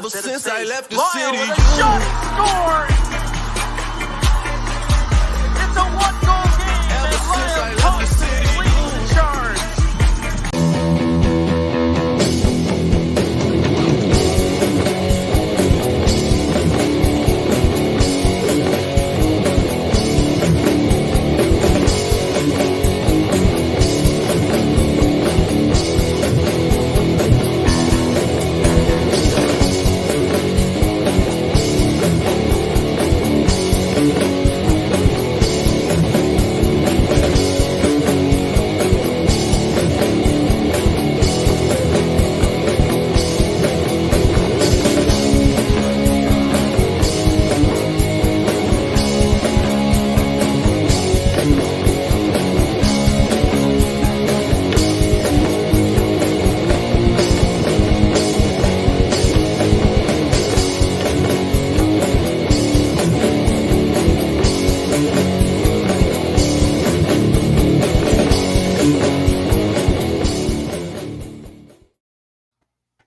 Ever since I left the Lyle city, with a shot, he scores! It's a one-goal game, Ever and since I Lyle left the Kostiuk city, leads the charge.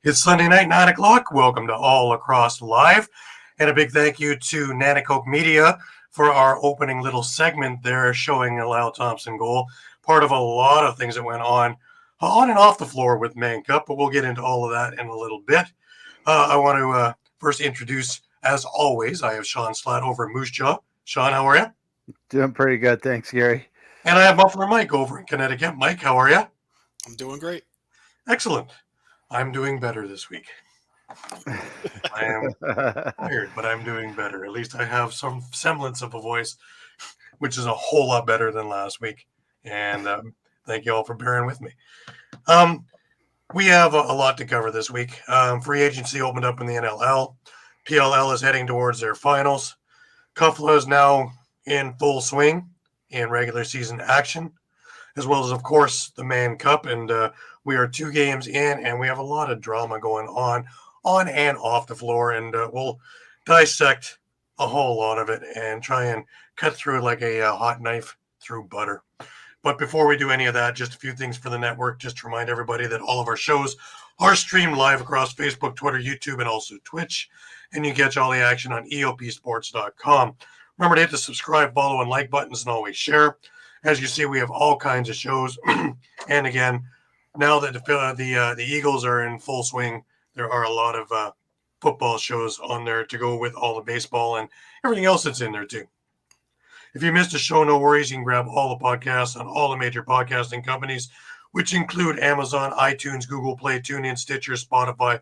It's Sunday night, 9 o'clock. Welcome to All Lacrosse Live. And a big thank you to Nanticoke Media for our opening little segment there showing a Lyle Thompson goal. Part of a lot of things that went on and off the floor with Mann Cup, but we'll get into all of that in a little bit. I want to first introduce, as always, I have Shawn Slaght over at Moose Jaw. Shawn, how are you? Doing pretty good. Thanks, Gary. And I have Muffler Mike over in Connecticut. Mike, how are you? I'm doing great. Excellent. I'm doing better this week. I am tired, but I'm doing better. At least I have some semblance of a voice, which is a whole lot better than last week. And thank you all for bearing with me. We have a lot to cover this week. Free agency opened up in the NLL. PLL is heading towards their finals. Muffler is now in full swing in regular season action, as well as, of course, the Mann Cup. And we are 2 games in, and we have a lot of drama going on and off the floor. And we'll dissect a whole lot of it and try and cut through it like a hot knife through butter. But before we do any of that, just a few things for the network. Just to remind everybody that all of our shows are streamed live across Facebook, Twitter, YouTube, and also Twitch. And you catch all the action on eopsports.com. Remember to hit the subscribe, follow, and like buttons, and always share. As you see, we have all kinds of shows. And again, now that the Eagles are in full swing, there are a lot of football shows on there to go with all the baseball and everything else that's in there too. If you missed a show, no worries. You can grab all the podcasts on all the major podcasting companies, which include Amazon, iTunes, Google Play, TuneIn, Stitcher, Spotify,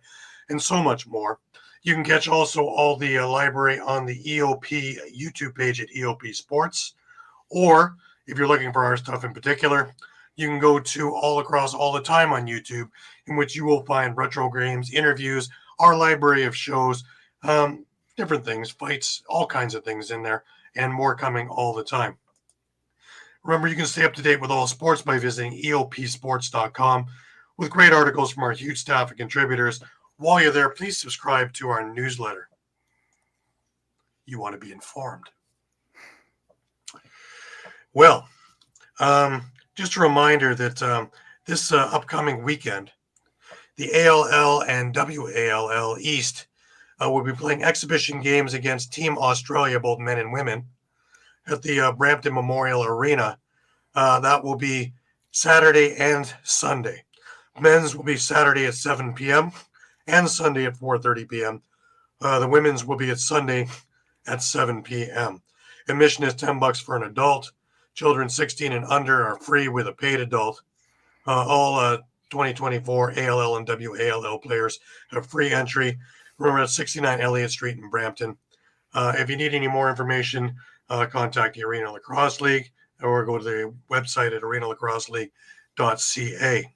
and so much more. You can catch also all the library on the EOP YouTube page at EOP Sports. Or if you're looking for our stuff in particular, you can go to All Across All the Time on YouTube, in which you will find retro games, interviews, our library of shows, different things, fights, all kinds of things in there, and more coming all the time. Remember, you can stay up to date with all sports by visiting eopsports.com with great articles from our huge staff of contributors. While you're there, please subscribe to our newsletter. You want to be informed. Well, just a reminder that this upcoming weekend, the ALL and WALL East will be playing exhibition games against Team Australia, both men and women, at the Brampton Memorial Arena. That will be Saturday and Sunday. Men's will be Saturday at 7 p.m. and Sunday at 4:30 p.m. The women's will be at Sunday at 7 p.m. Admission is $10 for an adult. Children 16 and under are free with a paid adult. All 2024 ALL and WALL players have free entry. Remember, at 69 Elliott Street in Brampton. If you need any more information, contact the Arena Lacrosse League or go to the website at arenalacrosseleague.ca.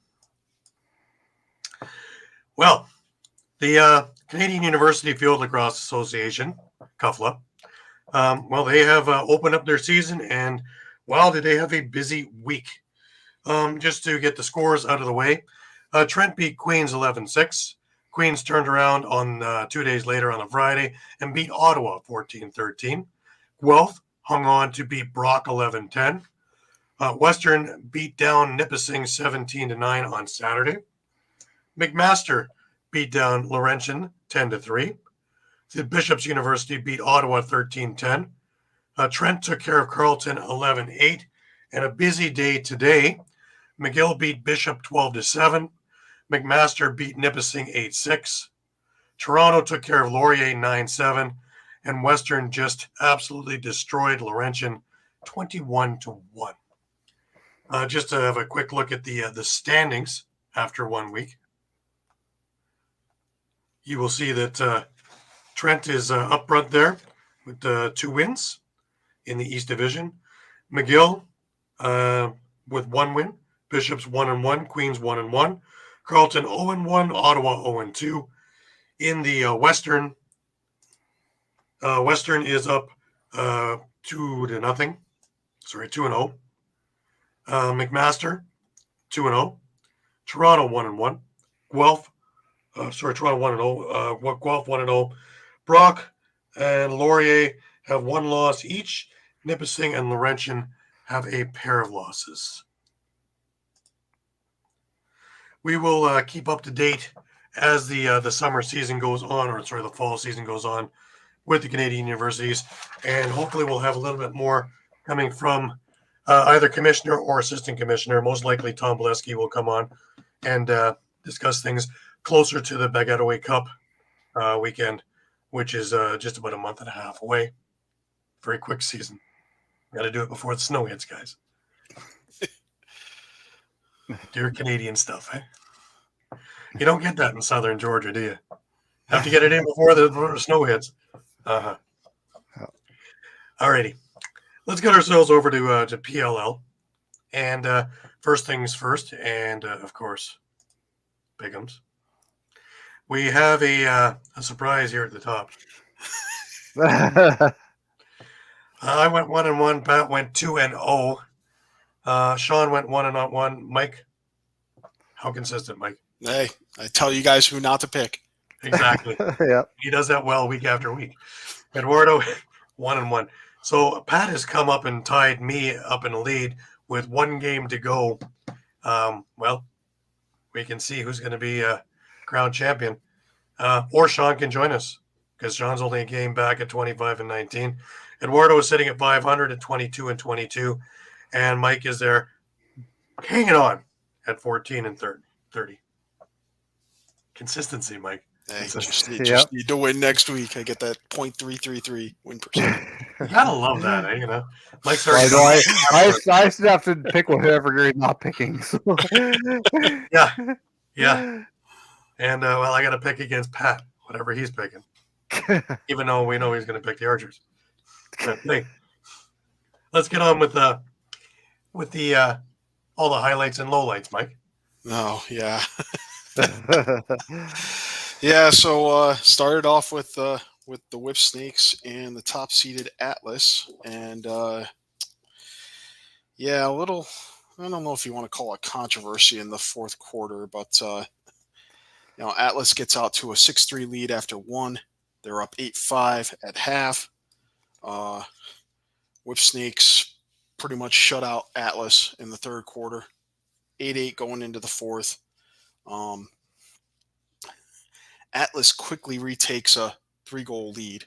Well, the Canadian University Field Lacrosse Association, CUFLA, they have opened up their season, and wow, did they have a busy week. Just to get the scores out of the way, Trent beat Queens 11-6. Queens turned around on 2 days later on a Friday and beat Ottawa 14-13. Guelph hung on to beat Brock 11-10. Western beat down Nipissing 17-9 on Saturday. McMaster beat down Laurentian 10-3. The Bishop's University beat Ottawa 13-10. Trent took care of Carleton 11-8. And a busy day today. McGill beat Bishop 12-7. McMaster beat Nipissing 8-6. Toronto took care of Laurier 9-7. And Western just absolutely destroyed Laurentian 21-1. Just to have a quick look at the standings after 1 week. You will see that Trent is up front there with 2 wins in the East Division. McGill with 1 win. Bishop's 1-1. Queens 1-1. Carleton 0-1. Ottawa 0-2. In the Western, Western is up 2-0. Sorry, 2-0. McMaster 2-0. Toronto 1-1. Guelph. Toronto 1-0. Guelph 1-0. Brock and Laurier have 1 loss each. Nipissing and Laurentian have a pair of losses. We will keep up to date as the summer season goes on, or the fall season goes on with the Canadian universities, and hopefully we'll have a little bit more coming from either commissioner or assistant commissioner. Most likely Tom Bolesky will come on and discuss things closer to the Baguette Cup weekend, which is just about a month and a half away. Very quick season. Got to do it before the snow hits, guys. Dear Canadian stuff, eh? You don't get that in southern Georgia, do you? Have to get it in before the snow hits. Uh-huh. All righty. Let's get ourselves over to PLL. And first things first, and of course, Bigums. We have a surprise here at the top. I went 1-1. Pat went 2-0. Shawn went 1-1. Mike, how consistent, Mike? Hey, I tell you guys who not to pick. Exactly. Yep. He does that well week after week. Eduardo 1-1. So Pat has come up and tied me up in the lead with 1 game to go. Well, we can see who's going to be crowned champion. Or Shawn can join us because Shawn's only a game back at 25-19. Eduardo is sitting at 500 at 22-22. And Mike is there hanging on at 14-30. Consistency, Mike. Hey, just need to win next week. I get that .333 win percent. You gotta love that, eh? You know, Mike's I already. I still have to pick whatever you're not picking. So. Yeah. And well, I got to pick against Pat, whatever he's picking, even though we know he's going to pick the Archers. Hey, let's get on with the all the highlights and lowlights, Mike. Oh yeah. Yeah, so started off with the Whip Snakes and the top seeded Atlas, and yeah, a little, I don't know if you want to call it controversy in the fourth quarter, but Atlas gets out to a 6-3 lead after 1. They're up 8-5 at half. Whip Snakes pretty much shut out Atlas in the third quarter. 8-8 going into the fourth. Atlas quickly retakes a 3-goal lead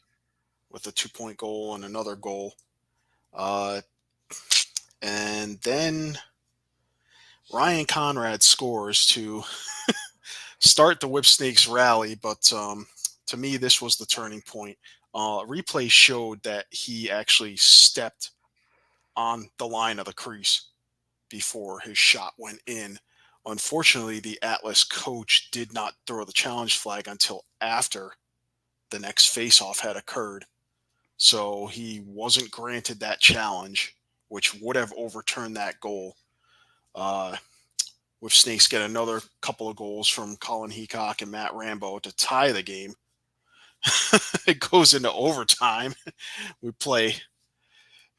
with a 2-point goal and another goal. And then Ryan Conrad scores to start the Whip Snakes rally, but to me, this was the turning point. Replay showed that he actually stepped on the line of the crease before his shot went in. Unfortunately, the Atlas coach did not throw the challenge flag until after the next faceoff had occurred. So he wasn't granted that challenge, which would have overturned that goal. Whip Snakes get another couple of goals from Colin Heacock and Matt Rambo to tie the game. It goes into overtime. We play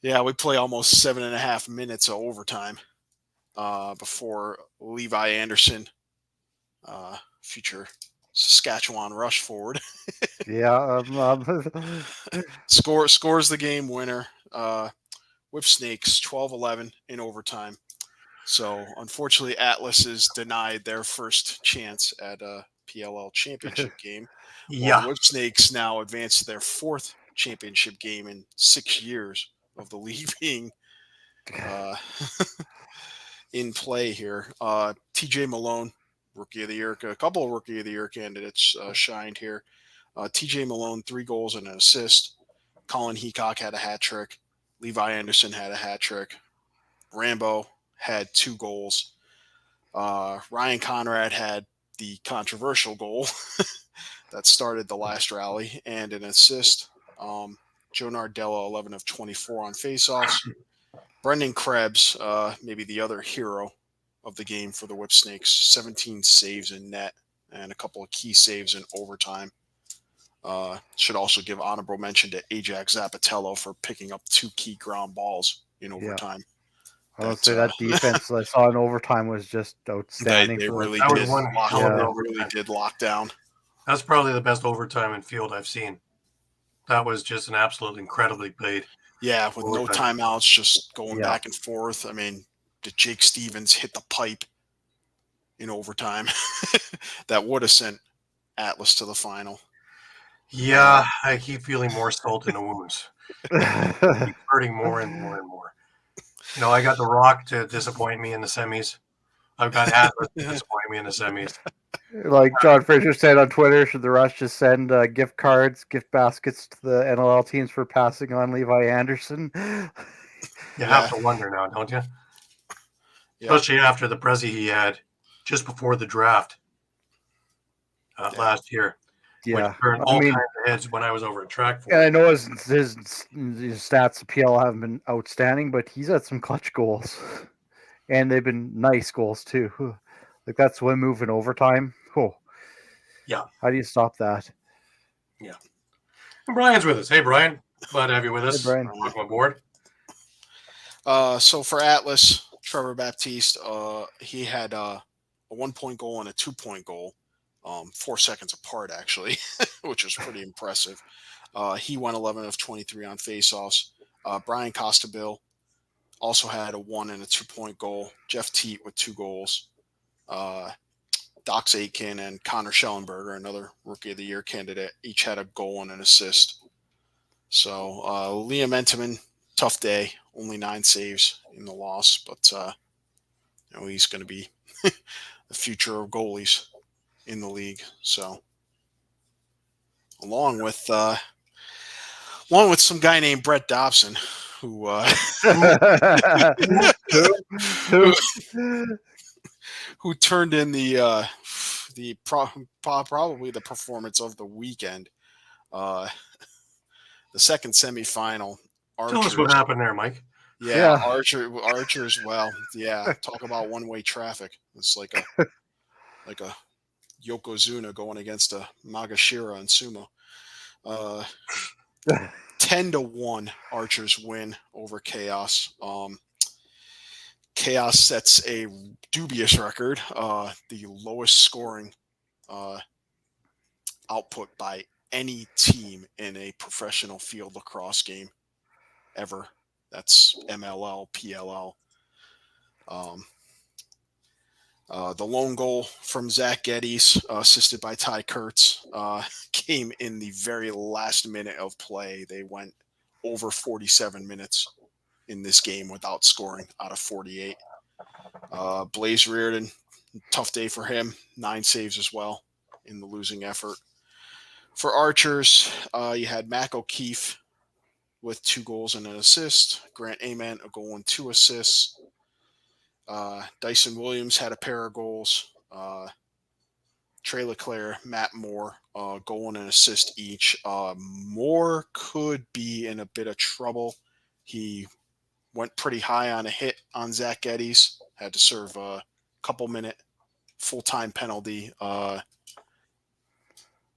almost 7.5 minutes of overtime before Levi Anderson, future Saskatchewan rush forward, scores the game winner. Whip Snakes 12-11 in overtime. So unfortunately, Atlas is denied their first chance at PLL championship game. While Yeah. the Whipsnakes now advance to their 4th championship game in 6 years of the league being in play here. TJ Malone, Rookie of the Year. A couple of Rookie of the Year candidates shined here. TJ Malone, 3 goals and an assist. Colin Heacock had a hat trick. Levi Anderson had a hat trick. Rambo had 2 goals. Ryan Conrad had the controversial goal that started the last rally and an assist. Joe Nardella, 11 of 24 on faceoffs. Brendan Krebs, maybe the other hero of the game for the Whipsnakes, 17 saves in net and a couple of key saves in overtime. Should also give honorable mention to Ajax Zapatello for picking up 2 key ground balls in overtime. I would say that defense I saw in overtime was just outstanding. They really That was did. one hell of an overtime. Really did lock down. That's probably the best overtime in field I've seen. That was just an absolute incredibly played. Yeah, with no timeouts, just going back and forth. I mean, did Jake Stevens hit the pipe in overtime? That would have sent Atlas to the final. Yeah, I keep feeling more salt in the wounds. Keep hurting more and more and more. I got The Rock to disappoint me in the semis. I've got Atlas to disappoint me in the semis. Like John Fraser said on Twitter, should the Rush just send gift cards, gift baskets to the NLL teams for passing on Levi Anderson? You have to wonder now, don't you? Yeah. Especially after the Prezi he had just before the draft last year. Yeah, which turned all kinds of heads when I was over at track. And I know his stats appeal haven't been outstanding, but he's had some clutch goals, and they've been nice goals too. Like that swim move in overtime. Oh, yeah. How do you stop that? Yeah. And Brian's with us. Hey, Brian. Glad to have you with us. Hey, Brian. Welcome aboard. So for Atlas, Trevor Baptiste, he had a 1-point goal and a 2-point goal. 4 seconds apart, actually, which was pretty impressive. He went 11 of 23 on faceoffs. Brian Kostiuk also had a 1 and a 2-point goal. Jeff Teat with 2 goals. Dox Aitken and Connor Schellenberger, another Rookie of the Year candidate, each had a goal and an assist. So Liam Entenmann, tough day, only 9 saves in the loss, but he's going to be the future of goalies in the league. So along with some guy named Brett Dobson, who turned in probably the performance of the weekend. The second semifinal. Tell us what happened there, Mike. Yeah. Archers. Well, yeah. Talk about one-way traffic. It's like a Yokozuna going against a Magashira in sumo. 10-1 Archers win over Chaos. Chaos sets a dubious record, the lowest scoring output by any team in a professional field lacrosse game ever. That's MLL, PLL. The lone goal from Zach Geddes, assisted by Ty Kurtz, came in the very last minute of play. They went over 47 minutes in this game without scoring out of 48. Blaze Reardon, tough day for him. 9 saves as well in the losing effort. For Archers, you had Mac O'Keefe with 2 goals and an assist. Grant Ament, a goal and 2 assists. Dyson Williams had a pair of goals. Trey Leclerc, Matt Moore, goal and an assist each. Moore could be in a bit of trouble. He went pretty high on a hit on Zach Geddes. Had to serve a couple-minute full-time penalty.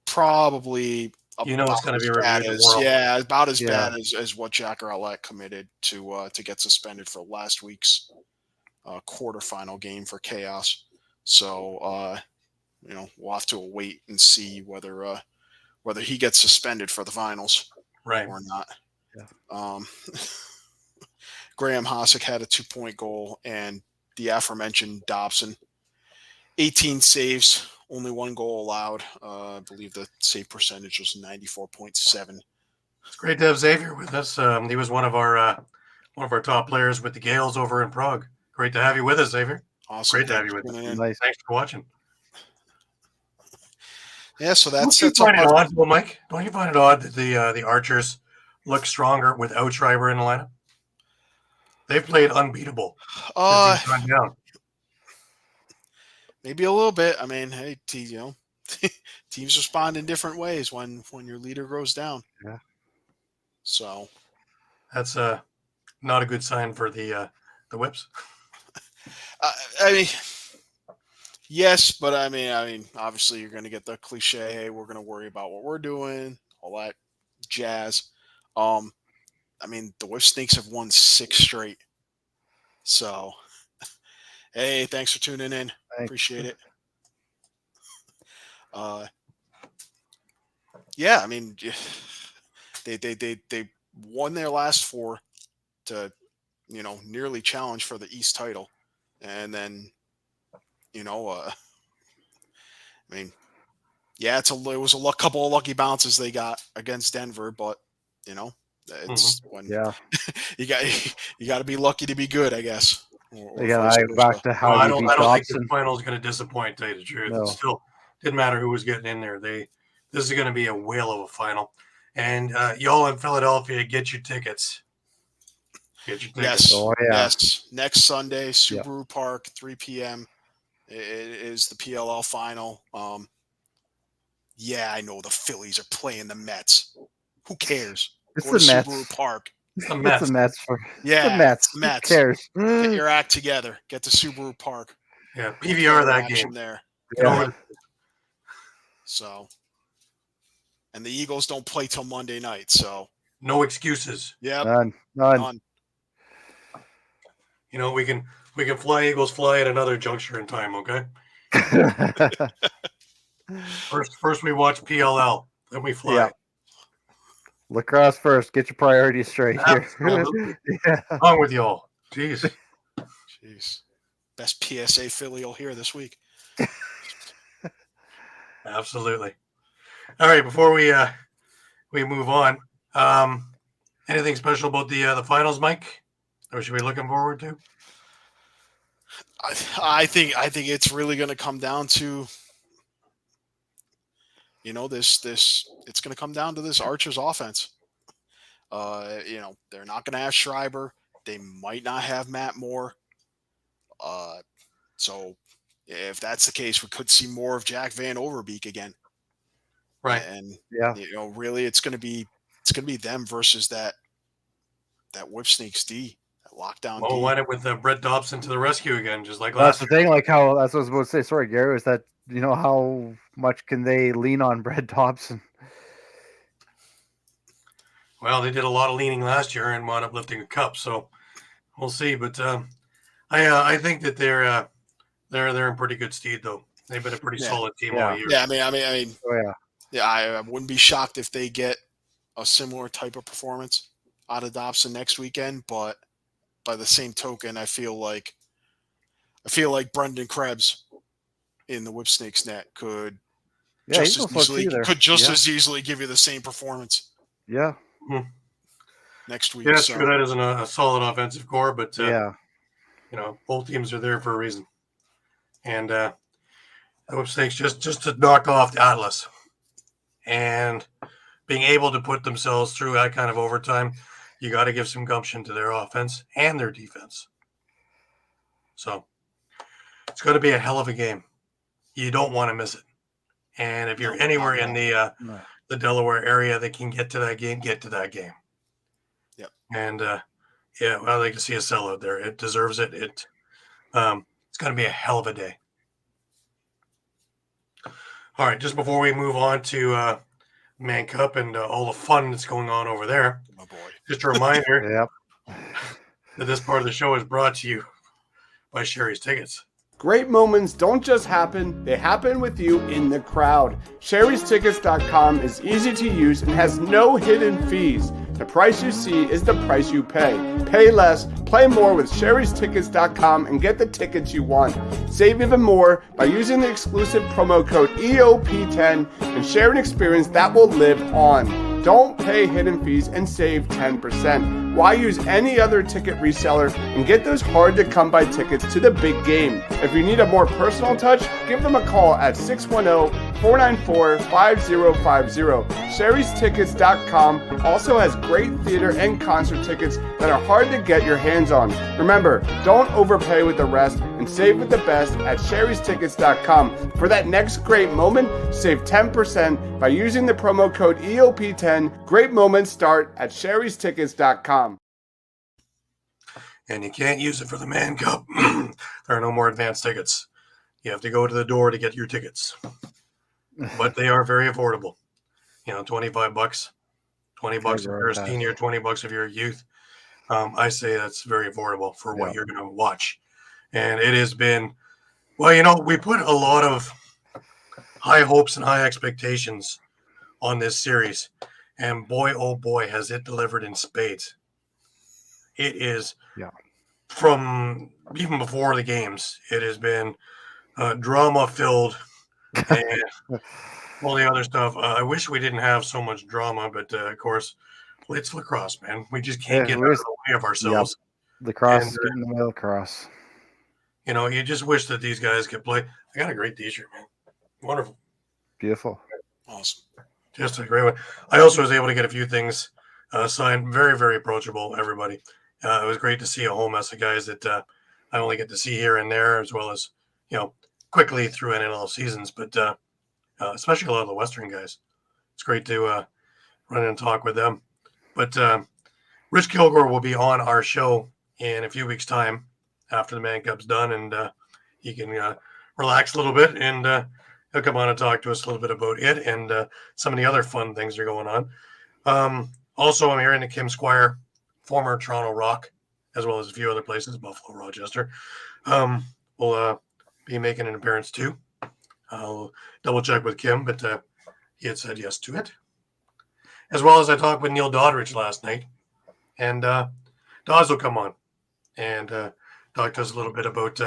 Probably it's going to be reviewed. About as bad as what Jack Rowlett committed to get suspended for last week's quarterfinal game for Chaos. So we'll have to wait and see whether he gets suspended for the finals, right, or not. Yeah. Graham Hossack had a 2-point goal, and the aforementioned Dobson, 18 saves, only 1 goal allowed. I believe the save percentage was 94.7. It's great to have Xavier with us. He was one of our top players with the Gales over in Prague. Great to have you with us, Xavier. Awesome. Great to have you with us. Nice. Thanks for watching. Yeah, so that's Don't you find it odd, well, Mike? Don't you find it odd that the Archers look stronger without Schreiber in the lineup? They've played unbeatable. Down. Maybe a little bit. I mean, hey, teams respond in different ways when your leader goes down. Yeah. So that's not a good sign for the Whips. I mean, yes, but I mean, obviously you're going to get the cliche. Hey, we're going to worry about what we're doing, all that jazz. I mean, the Whip Snakes have won 6 straight. So, hey, thanks for tuning in. Thanks. Appreciate it. Yeah, I mean, they won their last 4 to, nearly challenge for the East title, and then, I mean, yeah, it was a couple of lucky bounces they got against Denver, but it's when you got to be lucky to be good, I guess. Back to how I you don't beat think Dobson. the final is going to disappoint. To tell you the truth, No. It still didn't matter who was getting in there. This is going to be a whale of a final, and y'all in Philadelphia, get your tickets. Get your tickets. Yes, yes. Next Sunday, Yep. Subaru Park, 3 p.m. It is the PLL final. Yeah, I know the Phillies are playing the Mets. Who cares? It's Go the to Mets. Subaru Park. It's the Mets. It's the Mets. Yeah, the Mets. the Mets. Who cares? Get your act together. Get to Subaru Park. Yeah, PVR that Action game. there. Yeah. So, and the Eagles don't play till Monday night. So, no excuses. Yeah, None. We can fly Eagles fly at another juncture in time. Okay. First we watch PLL, then we fly. Yeah. Lacrosse first. Get your priorities straight here. Yeah. What's wrong with y'all? Jeez. Best PSA Philly you'll hear this week. Absolutely. All right, before we move on, anything special about the finals, Mike? Or should we be looking forward to? I think it's really going to come down to this it's going to come down to this Archers offense. They're not going to have Schreiber. They might not have Matt Moore. So if that's the case, we could see more of Jack Van Overbeek again. Right. And really it's going to be them versus that Whip Sneaks D, that lockdown D. Well, went it with Brett Dobson to the rescue again, just like That's last the year. thing, like how that's what I was about to say. Sorry, Gary, is that how much can they lean on Brett Dobson? Well, they did a lot of leaning last year and wound up lifting a cup, so we'll see. But I think that they're in pretty good stead, though. They've been a pretty solid team all year. Yeah, I mean, Oh yeah. I wouldn't be shocked if they get a similar type of performance out of Dobson next weekend. But by the same token, I feel like Brendan Krebs in the Whip Snakes net could just as easily give you the same performance. Yeah. Next week. Yeah, it's true. That isn't a solid offensive core, but both teams are there for a reason. And the Whip Snakes just to knock off the Atlas and being able to put themselves through that kind of overtime, you got to give some gumption to their offense and their defense. So it's going to be a hell of a game. You don't want to miss it. And if you're anywhere in the Delaware area that can get to that game, get to that game. Yep. And I'd like to see a sellout there. It deserves it. It's going to be a hell of a day. All right, just before we move on to Man Cup and all the fun that's going on over there, oh boy. Just a reminder that this part of the show is brought to you by Sherry's Tickets. Great moments don't just happen, they happen with you in the crowd. Sherry'sTickets.com is easy to use and has no hidden fees. The price you see is the price you pay. Pay less, play more with Sherry'sTickets.com and get the tickets you want. Save even more by using the exclusive promo code EOP10 and share an experience that will live on. Don't pay hidden fees and save 10%. Why use any other ticket reseller and get those hard-to-come-by tickets to the big game? If you need a more personal touch, give them a call at 610-494-5050. Sherry'sTickets.com also has great theater and concert tickets that are hard to get your hands on. Remember, don't overpay with the rest and save with the best at Sherry'sTickets.com. For that next great moment, save 10% by using the promo code EOP10. Great moments start at Sherry'sTickets.com. And you can't use it for the Mann Cup. There are no more advanced tickets. You have to go to the door to get your tickets. But they are very affordable. $25, $20 if you're a senior, $20 if you're a youth. I say that's very affordable for what you're going to watch. And it has been, we put a lot of high hopes and high expectations on this series. And boy, oh boy, has it delivered in spades. It is, from even before the games, it has been drama-filled and all the other stuff. I wish we didn't have so much drama, but of course, it's lacrosse, man. We just can't get out of the way of ourselves. Lacrosse is getting in the middle of lacrosse. You just wish that these guys could play. I got a great t-shirt, man. Wonderful. Beautiful. Awesome. Just a great one. I also was able to get a few things signed. Very, very approachable, everybody. It was great to see a whole mess of guys that I only get to see here and there, as well as, quickly through NLL seasons, but especially a lot of the Western guys. It's great to run and talk with them. But Rich Kilgore will be on our show in a few weeks' time after the Mann Cup's done, and he can relax a little bit, and he'll come on and talk to us a little bit about it and some of the other fun things that are going on. Also, I'm hearing that Kim Squire, former Toronto Rock, as well as a few other places, Buffalo, Rochester, will be making an appearance too. I'll double check with Kim, but he had said yes to it. As well as I talked with Neil Doddridge last night, and Dawes will come on and talk to us a little bit about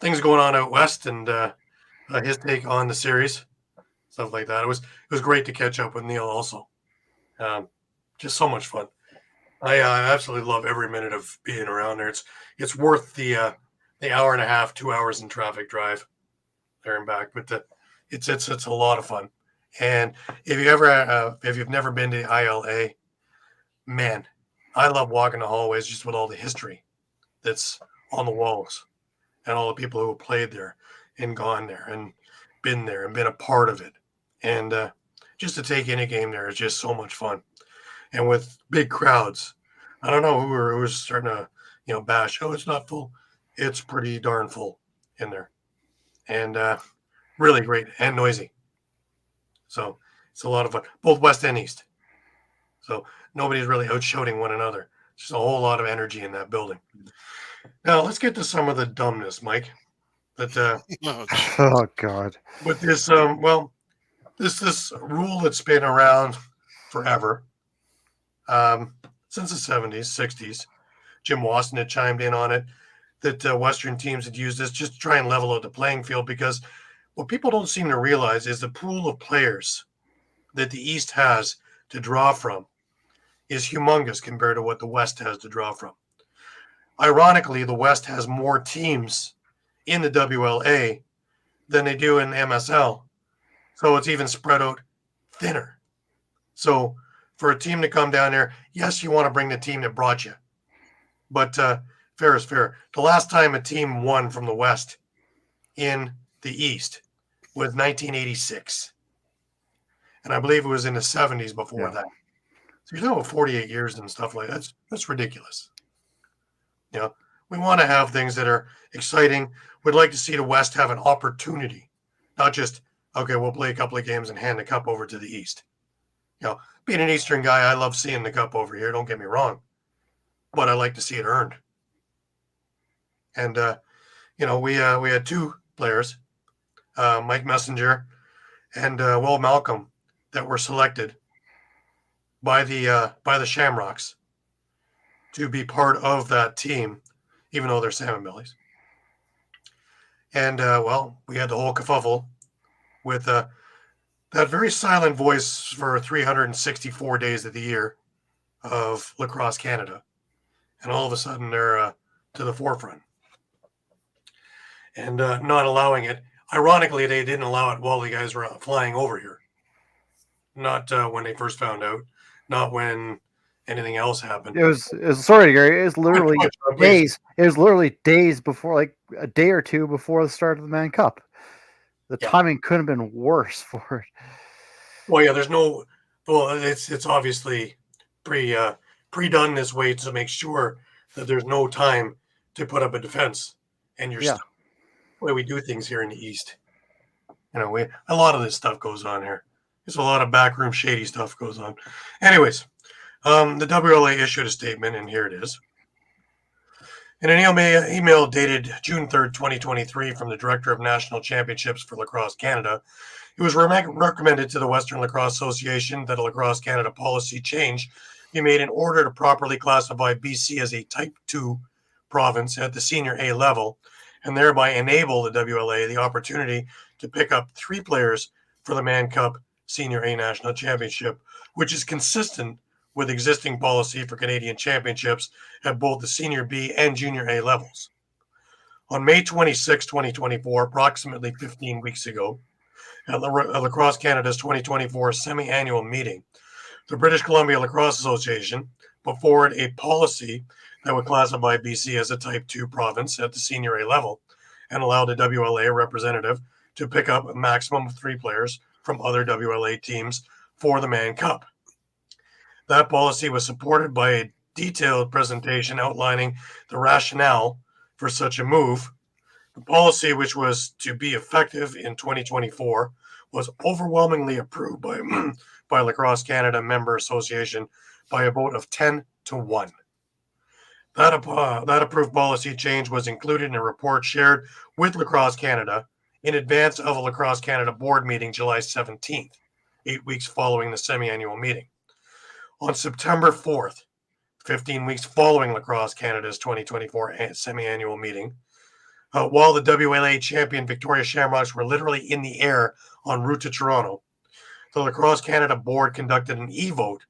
things going on out west and his take on the series, stuff like that. It was great to catch up with Neil also. Just so much fun. I absolutely love every minute of being around there. It's worth the hour and a half, 2 hours in traffic drive there and back. But it's a lot of fun. And if you've never been to ILA, man, I love walking the hallways just with all the history that's on the walls and all the people who have played there and gone there and been a part of it. And just to take in a game there is just so much fun. And with big crowds, I don't know who was starting to, bash. Oh, it's not full. It's pretty darn full in there, and really great and noisy. So it's a lot of fun, both west and east. So nobody's really out shouting one another. Just a whole lot of energy in that building. Now let's get to some of the dumbness, Mike. That oh God, with this this rule that's been around forever. Since the 70s, 60s, Jim Wasson had chimed in on it, that Western teams had used this just to try and level out the playing field, because what people don't seem to realize is the pool of players that the East has to draw from is humongous compared to what the West has to draw from. Ironically, the West has more teams in the WLA than they do in the MSL, so it's even spread out thinner. So for a team to come down there, yes, you want to bring the team that brought you. But fair is fair. The last time a team won from the West in the East was 1986. And I believe it was in the 70s before that. So you're talking about 48 years and stuff like that. That's ridiculous. We want to have things that are exciting. We'd like to see the West have an opportunity, not just, okay, we'll play a couple of games and hand the cup over to the East. Being an Eastern guy, I love seeing the cup over here. Don't get me wrong, but I like to see it earned. And we had two players, Mike Messenger and Will Malcolm, that were selected by the Shamrocks to be part of that team, even though they're salmon bellies. And we had the whole kerfuffle with that very silent voice for 364 days of the year of Lacrosse Canada, and all of a sudden they're to the forefront and not allowing it. Ironically, they didn't allow it while the guys were flying over here. Not when they first found out. Not when anything else happened. It was sorry, Gary. It was literally days. It was literally days before, like a day or two before the start of the Mann Cup. The timing couldn't have been worse for it. Well, yeah, there's no. Well, it's obviously pre-done this way to make sure that there's no time to put up a defense, and you're the way we do things here in the East. You know, a lot of this stuff goes on here. There's a lot of backroom shady stuff goes on. Anyways, the WLA issued a statement, and here it is. In an email dated June 3rd, 2023, from the Director of National Championships for Lacrosse Canada, it was recommended to the Western Lacrosse Association that a Lacrosse Canada policy change be made in order to properly classify BC as a Type 2 province at the Senior A level, and thereby enable the WLA the opportunity to pick up 3 players for the Mann Cup Senior A National Championship, which is consistent with existing policy for Canadian championships at both the Senior B and Junior A levels. On May 26, 2024, approximately 15 weeks ago, at Lacrosse Canada's 2024 semi-annual meeting, the British Columbia Lacrosse Association put forward a policy that would classify BC as a Type 2 province at the Senior A level and allow the WLA representative to pick up a maximum of 3 players from other WLA teams for the Mann Cup. That policy was supported by a detailed presentation outlining the rationale for such a move. The policy, which was to be effective in 2024, was overwhelmingly approved by Lacrosse Canada Member Association by a vote of 10-1. That approved policy change was included in a report shared with Lacrosse Canada in advance of a Lacrosse Canada board meeting July 17th, 8 weeks following the semi-annual meeting. On September 4th, 15 weeks following Lacrosse Canada's 2024 semi-annual meeting, while the WLA champion Victoria Shamrocks were literally in the air en route to Toronto, the Lacrosse Canada board conducted an e-vote,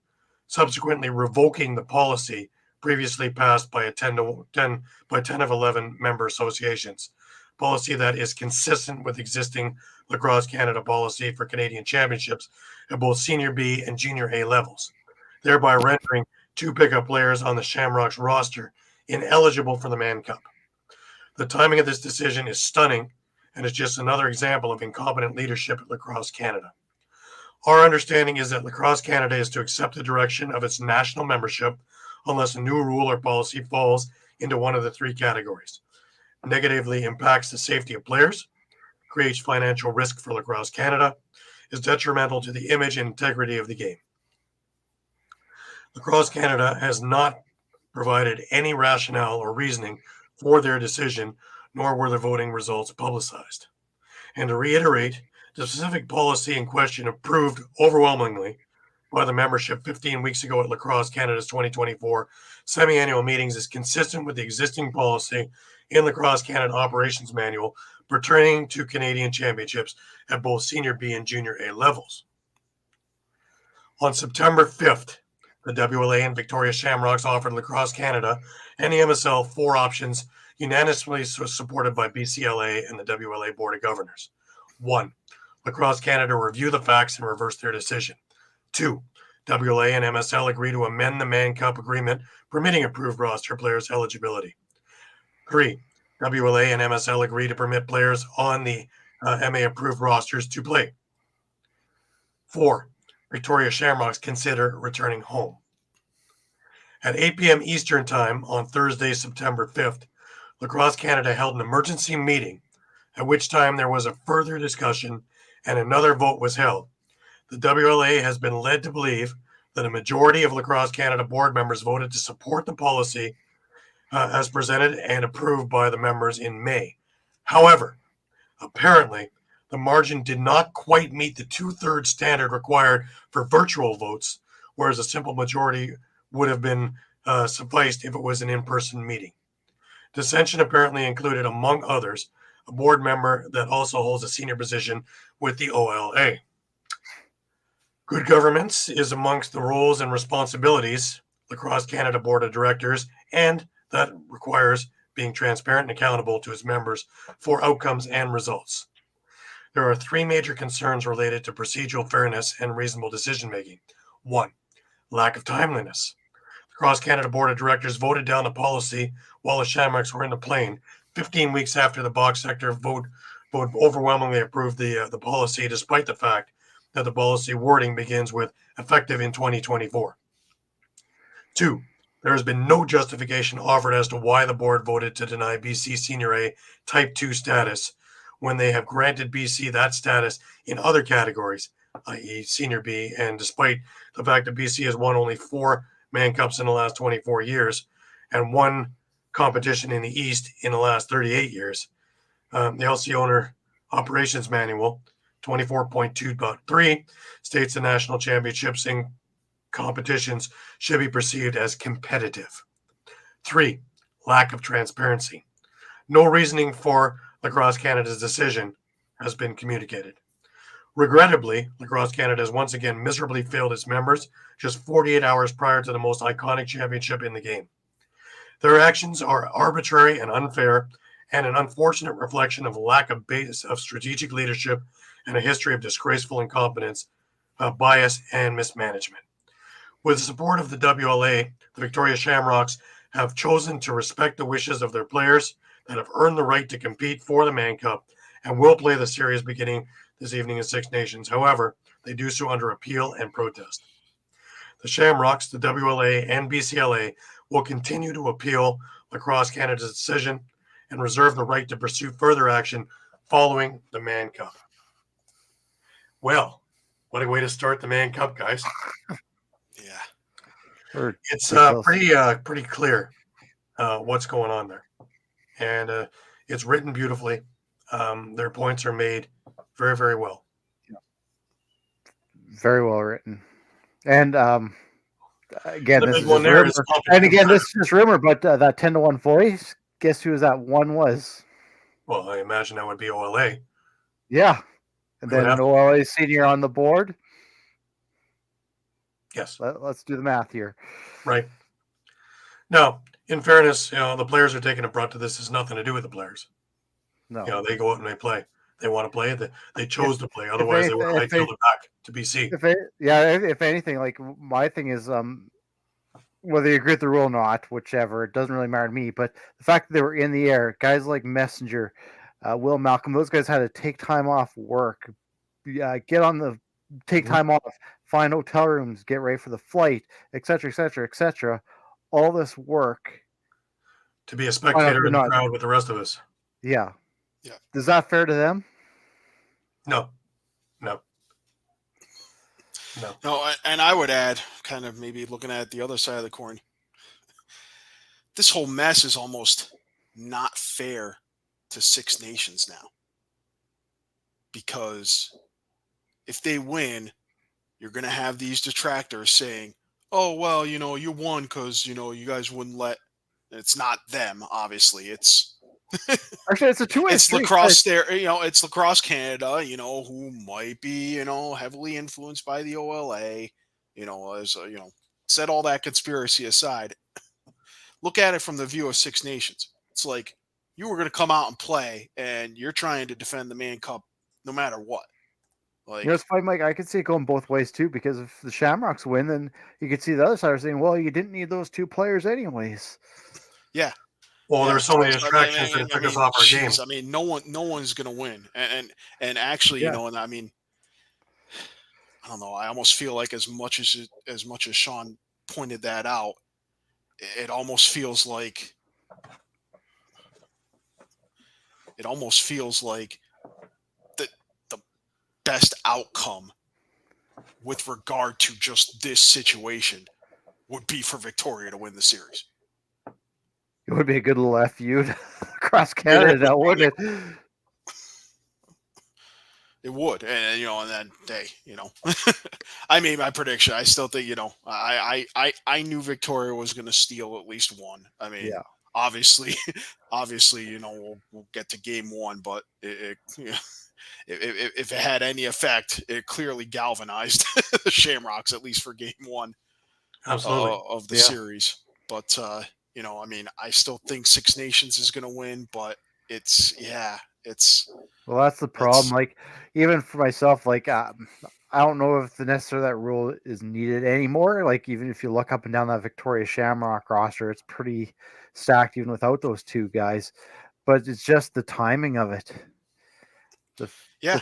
subsequently revoking the policy previously passed by 10 of 11 member associations, policy that is consistent with existing Lacrosse Canada policy for Canadian championships at both Senior B and Junior A levels, thereby rendering 2 pickup players on the Shamrocks roster ineligible for the Mann Cup. The timing of this decision is stunning and is just another example of incompetent leadership at Lacrosse Canada. Our understanding is that Lacrosse Canada is to accept the direction of its national membership unless a new rule or policy falls into one of the 3 categories: negatively impacts the safety of players, creates financial risk for Lacrosse Canada, is detrimental to the image and integrity of the game. Lacrosse Canada has not provided any rationale or reasoning for their decision, nor were the voting results publicized. And to reiterate, the specific policy in question, approved overwhelmingly by the membership 15 weeks ago at Lacrosse Canada's 2024 semi-annual meetings, is consistent with the existing policy in Lacrosse Canada Operations Manual pertaining to Canadian championships at both Senior B and Junior A levels. On September 5th, the WLA and Victoria Shamrocks offered Lacrosse Canada and the MSL 4 options unanimously supported by BCLA and the WLA Board of Governors. 1. Lacrosse Canada review the facts and reverse their decision. 2. WLA and MSL agree to amend the Mann Cup agreement permitting approved roster players eligibility. 3. WLA and MSL agree to permit players on the MA-approved rosters to play. 4. Victoria Shamrocks consider returning home. At 8 p.m. Eastern Time on Thursday, September 5th, Lacrosse Canada held an emergency meeting, at which time there was a further discussion and another vote was held. The WLA has been led to believe that a majority of Lacrosse Canada board members voted to support the policy as presented and approved by the members in May. However, apparently, the margin did not quite meet the 2/3 standard required for virtual votes, whereas a simple majority would have been sufficed if it was an in-person meeting. Dissension apparently included, among others, a board member that also holds a senior position with the OLA. Good governance is amongst the roles and responsibilities Lacrosse Canada Board of Directors, and that requires being transparent and accountable to its members for outcomes and results. There are three major concerns related to procedural fairness and reasonable decision-making. 1. Lack of timeliness. The Lacrosse Canada Board of Directors voted down the policy while the Shamrocks were in the plane. 15 weeks after the box sector vote overwhelmingly approved the policy, despite the fact that the policy wording begins with effective in 2024. 2. There has been no justification offered as to why the board voted to deny BC Senior A Type 2 status when they have granted BC that status in other categories, i.e. Senior B, and despite the fact that BC has won only 4 Mann Cups in the last 24 years and 1 competition in the East in the last 38 years. The LC Owner Operations Manual 24.2.3 states the national championships in competitions should be perceived as competitive. 3. Lack of transparency. No reasoning for Lacrosse Canada's decision has been communicated. Regrettably, Lacrosse Canada has once again miserably failed its members just 48 hours prior to the most iconic championship in the game. Their actions are arbitrary and unfair, and an unfortunate reflection of lack of base of strategic leadership and a history of disgraceful incompetence, bias, and mismanagement. With the support of the WLA, the Victoria Shamrocks have chosen to respect the wishes of their players that have earned the right to compete for the Mann Cup and will play the series beginning this evening in Six Nations. However, they do so under appeal and protest. The Shamrocks, the WLA, and BCLA will continue to appeal Lacrosse Canada's decision and reserve the right to pursue further action following the Mann Cup. Well, what a way to start the Mann Cup, guys. Yeah. It's pretty clear what's going on there. And it's written beautifully. Their points are made very, very well. Very well written. And again, The this big is one just there rumor. is And again, this is just rumor, but that 10-1 voice, guess who that one was? Well, I imagine that would be OLA. Yeah. And We would then have an OLA senior on the board. Yes. Let's do the math here. Right. Now, in fairness, the players are taking a brunt to this. It's nothing to do with the players. No. They go out and they play. They want to play. They chose to play. Otherwise, they would have hightailed it back to BC. If anything, like my thing is, whether you agree with the rule or not, whichever, it doesn't really matter to me. But the fact that they were in the air, guys like Messenger, Will Malcolm, those guys had to take time off work, take time off, find hotel rooms, get ready for the flight, etc., etc., etc. All this work to be a spectator in the crowd with the rest of us. Yeah. Yeah. Is that fair to them? No. No, and I would add, kind of maybe looking at the other side of the coin, this whole mess is almost not fair to Six Nations now. Because if they win, you're going to have these detractors saying, oh, well, you won because, you guys wouldn't let. It's not them, obviously. It's actually it's a two-way. It's Lacrosse there. It's Lacrosse Canada. Who might be heavily influenced by the OLA. Set all that conspiracy aside. Look at it from the view of Six Nations. It's like you were going to come out and play, and you're trying to defend the Mann Cup no matter what. Like, it's fine, Mike. I could see it going both ways too, because if the Shamrocks win, then you could see the other side saying, "Well, you didn't need those 2 players anyways." Yeah. Well, there's so many distractions that took us off our game. I mean, no one's going to win, and actually, I don't know. I almost feel like as much as Shawn pointed that out, it almost feels like the best outcome with regard to just this situation would be for Victoria to win the series. It would be a good little feud across Canada, wouldn't it? It would, and and then I made my prediction. I still think I knew Victoria was going to steal at least one. I mean, Yeah. obviously, obviously, we'll get to game one, but if it had any effect, it clearly galvanized the Shamrocks at least for game one Absolutely. of the Yeah. series. But I mean, I still think Six Nations is going to win, but it's Well, that's the problem. Like, even for myself, like, I don't know if necessarily that rule is needed anymore. Like, even if you look up and down that Victoria Shamrock roster, it's pretty stacked even without those two guys. But it's just the timing of it. The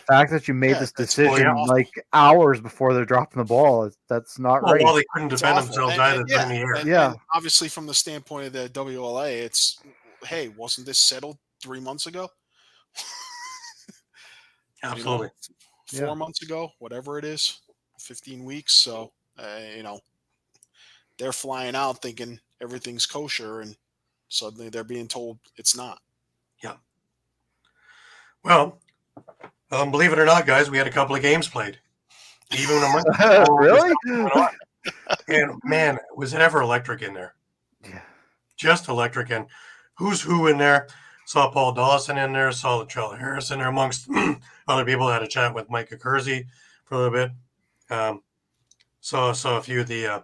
fact that you made this decision like hours before they're dropping the ball, that's not right. Well, they couldn't defend themselves either in the air. And obviously, from the standpoint of the WLA, it's, hey, wasn't this settled 3 months ago? Absolutely. 4 months ago, whatever it is, 15 weeks. So, they're flying out thinking everything's kosher, and suddenly they're being told it's not. Yeah. Well, believe it or not, guys, we had a couple of games played. Even a month really? And man, was it ever electric in there? Yeah. Just electric. And who's who in there? Saw Paul Dawson in there, saw Latrell Harris in there, amongst other people. Had a chat with Micah Kersey for a little bit. Saw a few of the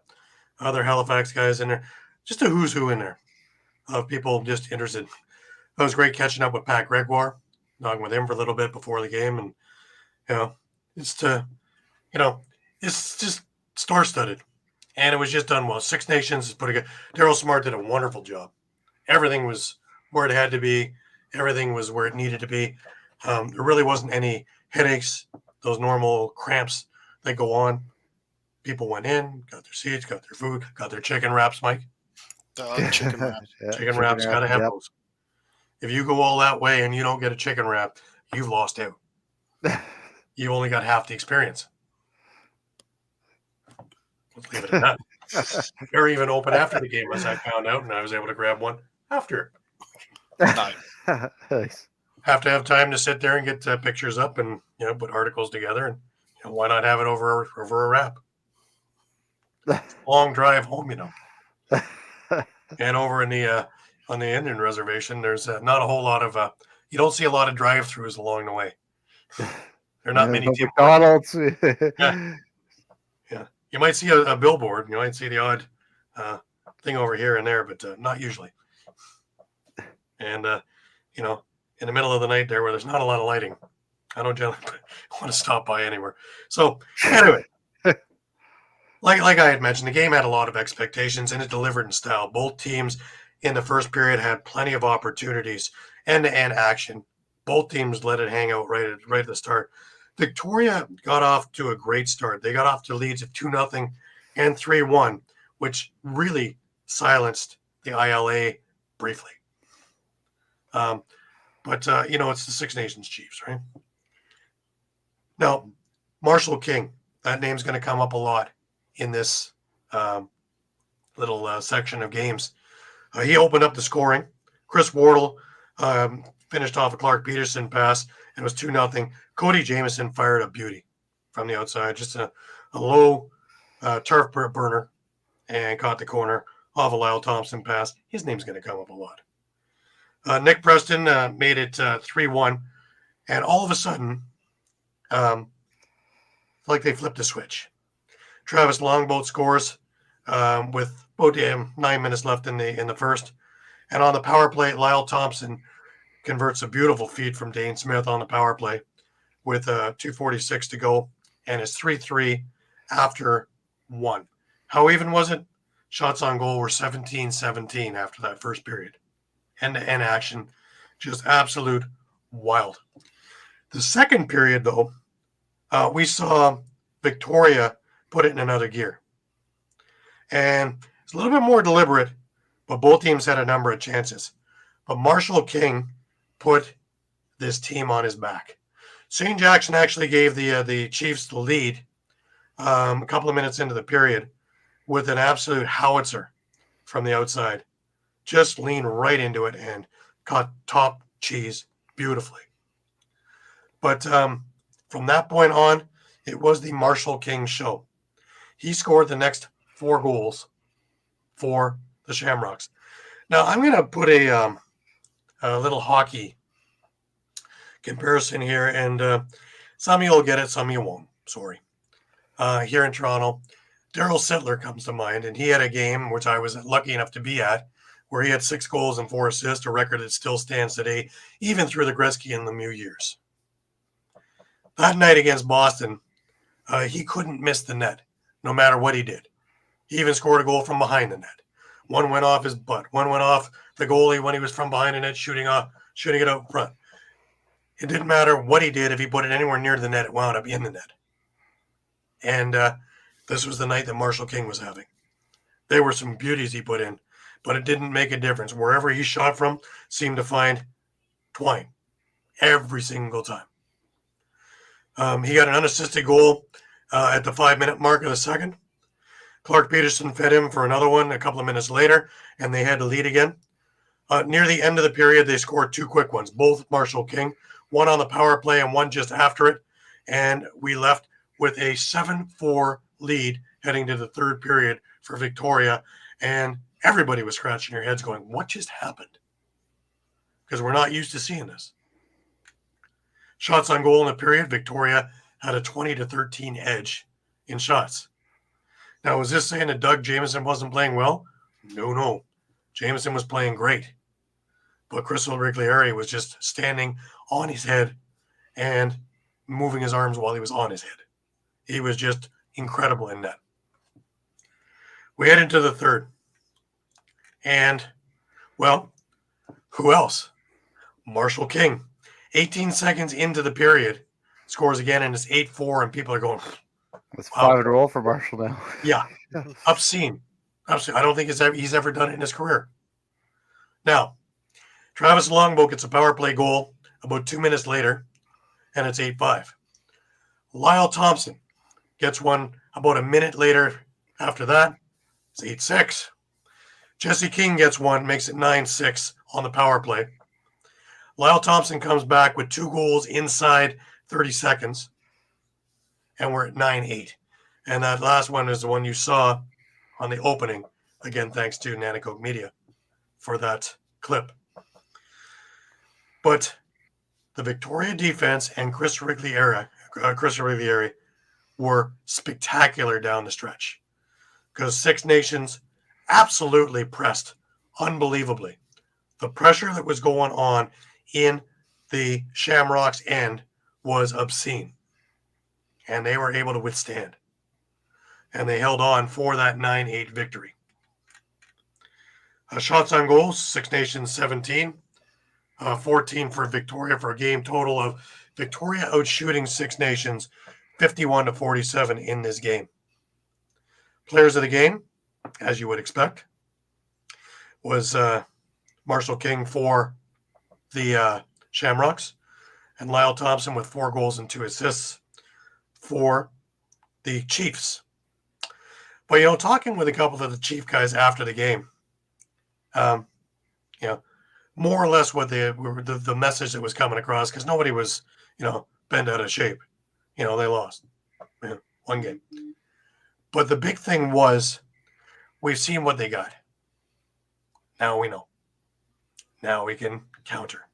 other Halifax guys in there. Just a who's who in there of people just interested. It was great catching up with Pat Gregoire, talking with him for a little bit before the game. And, it's just star-studded. And it was just done well. Six Nations is pretty good. Daryl Smart did a wonderful job. Everything was where it had to be. Everything was where it needed to be. There really wasn't any headaches, those normal cramps that go on. People went in, got their seats, got their food, got their chicken wraps, Mike. Chicken wraps. Chicken wraps, got to have those. If you go all that way and you don't get a chicken wrap, you've lost out. You only got half the experience. Let's leave it at that. They're even open after the game, as I found out, and I was able to grab one after. Nice. Have to have time to sit there and get pictures up and put articles together, and why not have it over a wrap? Long drive home, and over in the on the Indian reservation, there's not a whole lot of you don't see a lot of drive-throughs along the way. There are not many. McDonald's. Yeah. You might see a billboard. You might see the odd thing over here and there, but not usually. And in the middle of the night there, where there's not a lot of lighting, I don't generally want to stop by anywhere. So anyway, like I had mentioned, the game had a lot of expectations and it delivered in style. Both teams in the first period had plenty of opportunities, end-to-end action. Both teams let it hang out right at the start. Victoria got off to a great start. They got off to leads of 2-0 and 3-1, which really silenced the ILA briefly. But it's the Six Nations Chiefs, right? Now, Marshall King, that name's going to come up a lot in this little section of games. He opened up the scoring. Chris Wardle finished off a Clark Peterson pass, and it was 2-0. Cody Jamieson fired a beauty from the outside, just a low turf burner, and caught the corner off a Lyle Thompson pass. His name's going to come up a lot. Nick Preston made it 3-1, and all of a sudden, like they flipped a switch. Travis Longboat scores with about 9 minutes left in the first, and on the power play, Lyle Thompson converts a beautiful feed from Dane Smith on the power play with 2:46 to go, and it's 3-3 after 1. How even was it? Shots on goal were 17-17 after that first period. End-to-end action, just absolute wild. The second period, though, we saw Victoria put it in another gear. And it's a little bit more deliberate, but both teams had a number of chances. But Marshall King put this team on his back. St. Jackson actually gave the Chiefs the lead a couple of minutes into the period with an absolute howitzer from the outside. Just leaned right into it and caught top cheese beautifully. But From that point on, it was the Marshall King show. He scored the next 4 goals for the Shamrocks. Now, I'm going to put a little hockey comparison here, and some of you will get it, some of you won't. Sorry. Here in Toronto, Darryl Sittler comes to mind, and he had a game which I was lucky enough to be at, where he had 6 goals and 4 assists, a record that still stands today, even through the Gretzky and Lemieux years. That night against Boston, he couldn't miss the net, no matter what he did. He even scored a goal from behind the net. One went off his butt. One went off the goalie when he was from behind the net, shooting it out front. It didn't matter what he did. If he put it anywhere near the net, it wound up in the net. And this was the night that Marshall King was having. There were some beauties he put in, but it didn't make a difference. Wherever he shot from seemed to find twine every single time. He got an unassisted goal at the 5-minute mark of the second. Clark Peterson fed him for another one a couple of minutes later, and they had to lead again. Near the end of the period, they scored 2 quick ones, both Marshall King, one on the power play and one just after it. And we left with a 7-4 lead heading to the third period for Victoria. And everybody was scratching their heads going, what just happened? Because we're not used to seeing this. Shots on goal in the period, Victoria had a 20-13 edge in shots. Now, was this saying that Doug Jamieson wasn't playing well? No. Jamieson was playing great. But Crystal Riglieri was just standing on his head and moving his arms while he was on his head. He was just incredible in net. We head into the third. And, well, who else? Marshall King. 18 seconds into the period, scores again, and it's 8-4, and people are going, It's 5 in a row for Marshall now. yeah, obscene. I don't think he's ever done it in his career. Now, Travis Longboat gets a power play goal about 2 minutes later, and it's 8-5. Lyle Thompson gets one about a minute later after that. It's 8-6. Jesse King gets one, makes it 9-6 on the power play. Lyle Thompson comes back with 2 goals inside 30 seconds, and we're at 9-8. And that last one is the one you saw on the opening. Again, thanks to Nanticoke Media for that clip. But the Victoria defense and Chris Riglieri were spectacular down the stretch, because Six Nations absolutely pressed unbelievably. The pressure that was going on in the Shamrocks' end was obscene, and they were able to withstand, and they held on for that 9-8 victory. Shots on goals, Six Nations 17, 14 for Victoria, for a game total of Victoria outshooting Six Nations 51-47 in this game. Players of the game, as you would expect, was Marshall King for the Shamrocks, and Lyle Thompson with 4 goals and 2 assists for the Chiefs. But, talking with a couple of the Chief guys after the game, more or less what the message that was coming across, because nobody was, bent out of shape. They lost. One game. But the big thing was, we've seen what they got. Now we know. Now we can counter.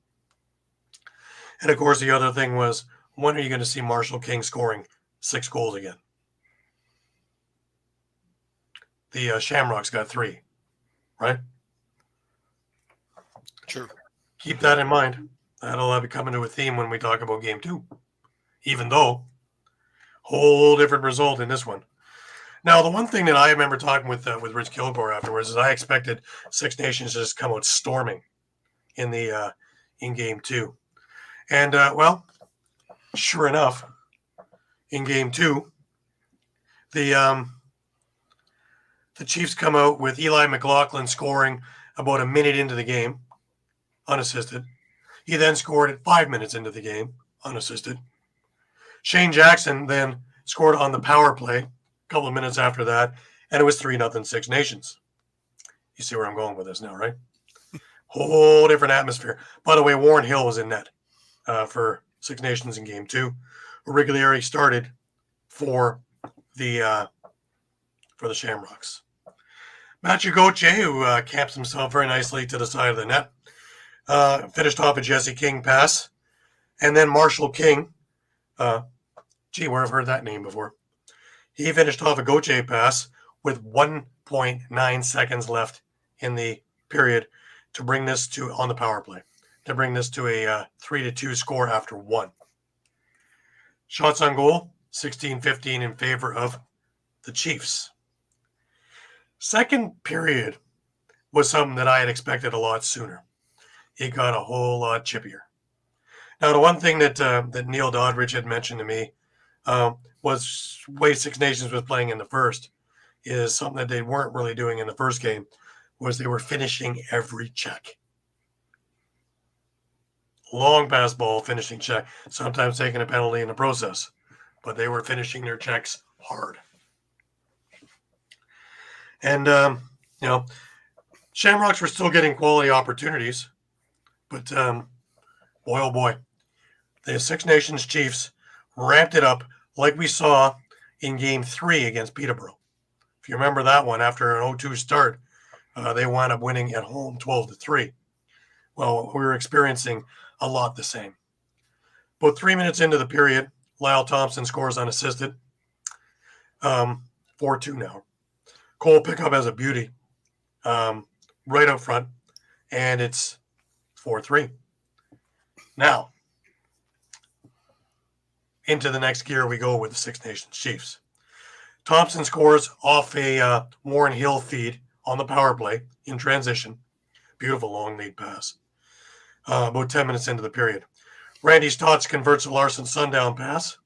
And of course, the other thing was, when are you going to see Marshall King scoring 6 goals again? The Shamrocks got 3, right? True. Keep that in mind. That'll be coming to a theme when we talk about game 2. Even though, whole different result in this one. Now, the one thing that I remember talking with Rich Kilgore afterwards is I expected Six Nations to just come out storming in game 2. And, sure enough, in game 2, the Chiefs come out with Eli McLaughlin scoring about a minute into the game, unassisted. He then scored at 5 minutes into the game, unassisted. Shane Jackson then scored on the power play a couple of minutes after that, and it was 3-0 Six Nations. You see where I'm going with this now, right? Whole different atmosphere. By the way, Warren Hill was in net for Six Nations in Game 2. Origlieri started for the Shamrocks. Matthew Gauthier, who camps himself very nicely to the side of the net, finished off a Jesse King pass. And then Marshall King, where I've heard that name before. He finished off a Gauthier pass with 1.9 seconds left in the period to bring this to, on the power play, to bring this to a 3-2 score after 1. Shots on goal, 16-15 in favor of the Chiefs. Second period was something that I had expected a lot sooner. It got a whole lot chippier. Now, the one thing that Neil Doddridge had mentioned to me was way Six Nations was playing in the first is something that they weren't really doing in the first game, was they were finishing every check. Long pass ball, finishing check, sometimes taking a penalty in the process, but they were finishing their checks hard. And, Shamrocks were still getting quality opportunities, but boy, oh boy, the Six Nations Chiefs ramped it up like we saw in Game 3 against Peterborough. If you remember that one, after an 0-2 start, they wound up winning at home 12-3. Well, we were experiencing a lot the same. About 3 minutes into the period, Lyle Thompson scores unassisted. 4-2 now. Cole Pickup has a beauty right up front, and it's 4-3. Now, into the next gear we go with the Six Nations Chiefs. Thompson scores off a Warren Hill feed on the power play in transition. Beautiful long lead pass. About 10 minutes into the period. Randy Stotts converts a Larson Sundown pass.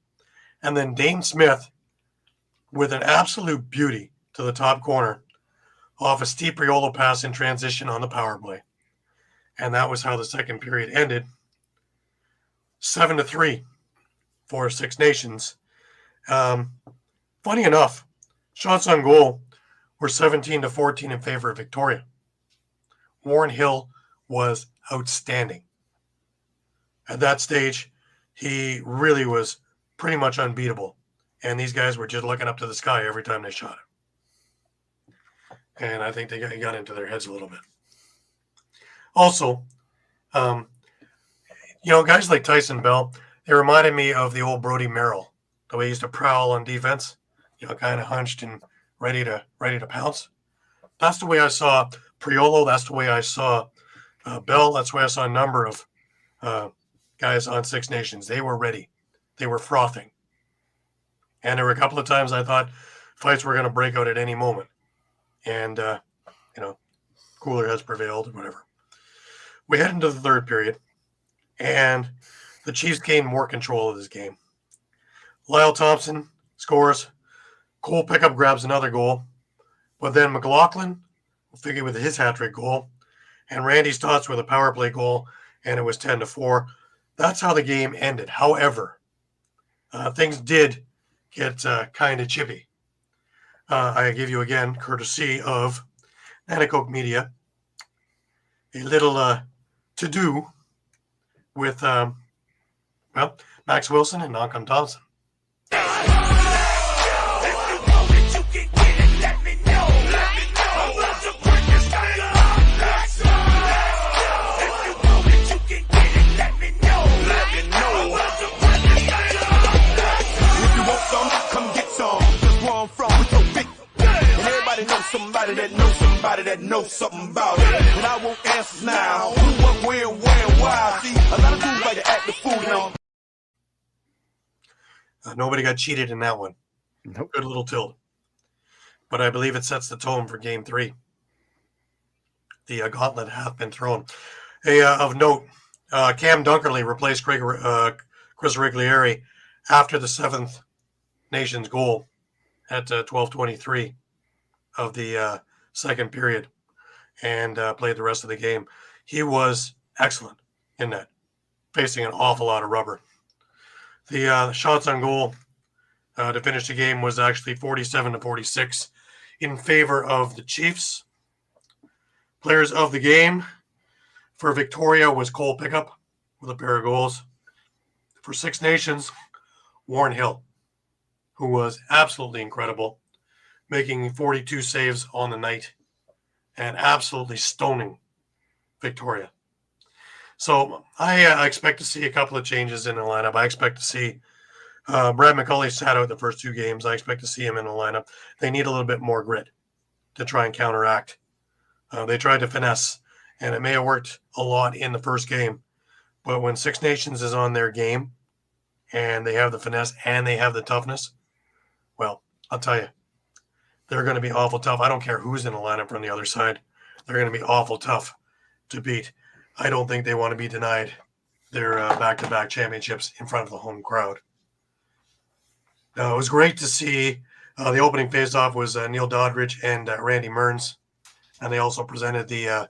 And then Dane Smith, with an absolute beauty to the top corner, off a Steve Priolo pass in transition on the power play. And that was how the second period ended. 7-3 for Six Nations. Funny enough, shots on goal were 17-14 in favor of Victoria. Warren Hill was outstanding. At that stage, he really was pretty much unbeatable. And these guys were just looking up to the sky every time they shot him. And I think they got into their heads a little bit. Also, guys like Tyson Bell, they reminded me of the old Brody Merrill, the way he used to prowl on defense, kind of hunched and ready to pounce. That's the way I saw Priolo. That's the way I saw Bell. That's the way I saw a number of guys on Six Nations. They were ready. They were frothing. And there were a couple of times I thought fights were going to break out at any moment. And, cooler has prevailed or whatever. We head into the third period, and the Chiefs gain more control of this game. Lyle Thompson scores. Cole Pickup grabs another goal. But then McLaughlin, figure with his hat-trick goal, and Randy Stotts with a power play goal, and it was 10-4. That's how the game ended. However, things did get kind of chippy. I give you again, courtesy of Nanticoke Media, a little to-do with, Max Wilson and Malcolm Thompson. Somebody that knows something about it. And I won't answer now. Who, what, where, why. See, a lot of dudes like to act the fool now. Nobody got cheated in that one. Nope. Good little tilt. But I believe it sets the tone for Game 3. The gauntlet hath been thrown. Of note, Cam Dunkerley replaced Chris Riglieri after the Seventh Nations goal at 12:23 of the second period and played the rest of the game. He was excellent in that, facing an awful lot of rubber. The shots on goal to finish the game was actually 47-46 in favor of the Chiefs. Players of the game for Victoria was Cole Pickup with a pair of goals. For Six Nations, Warren Hill, who was absolutely incredible, making 42 saves on the night and absolutely stoning Victoria. So I expect to see a couple of changes in the lineup. I expect to see Brad McCulley sat out the first 2 games. I expect to see him in the lineup. They need a little bit more grit to try and counteract. They tried to finesse, and it may have worked a lot in the first game. But when Six Nations is on their game and they have the finesse and they have the toughness, well, I'll tell you, they're going to be awful tough. I don't care who's in the lineup from the other side. They're going to be awful tough to beat. I don't think they want to be denied their back-to-back championships in front of the home crowd. It was great to see the opening face-off was Neil Doddridge and Randy Mearns, and they also presented the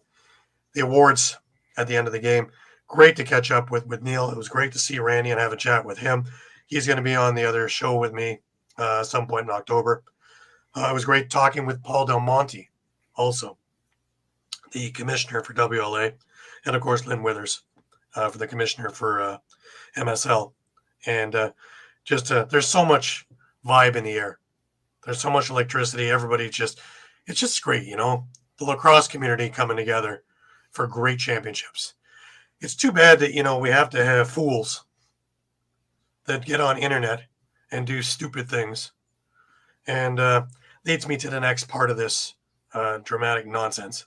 awards at the end of the game. Great to catch up with Neil. It was great to see Randy and have a chat with him. He's going to be on the other show with me some point in October. It was great talking with Paul Del Monte, also the commissioner for WLA, and of course Lynn Withers for the commissioner for MSL. And there's so much vibe in the air. There's so much electricity. Everybody it's just great, the lacrosse community coming together for great championships. It's too bad that, we have to have fools that get on internet and do stupid things. And leads me to the next part of this dramatic nonsense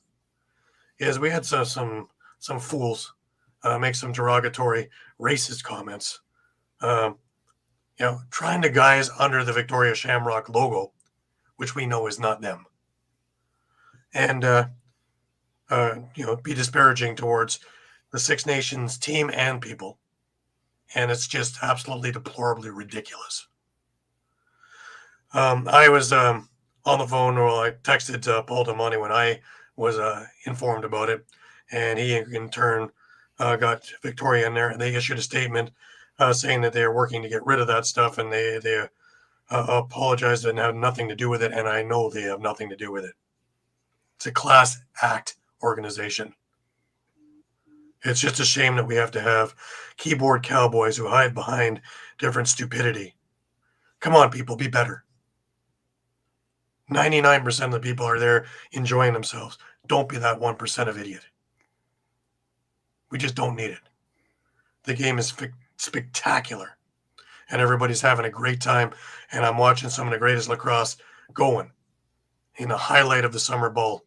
is we had some fools make some derogatory racist comments, trying to guise under the Victoria Shamrock logo, which we know is not them. And, be disparaging towards the Six Nations team and people. And it's just absolutely deplorably ridiculous. I was on the phone, or I texted Paul Del Monte when I was informed about it. And he, in turn, got Victoria in there. And they issued a statement saying that they are working to get rid of that stuff. And they apologized and had nothing to do with it. And I know they have nothing to do with it. It's a class act organization. It's just a shame that we have to have keyboard cowboys who hide behind different stupidity. Come on, people, be better. 99% of the people are there enjoying themselves. Don't be that 1% of idiot. We just don't need it. The game is spectacular, and everybody's having a great time, and I'm watching some of the greatest lacrosse going in the highlight of the summer bowl.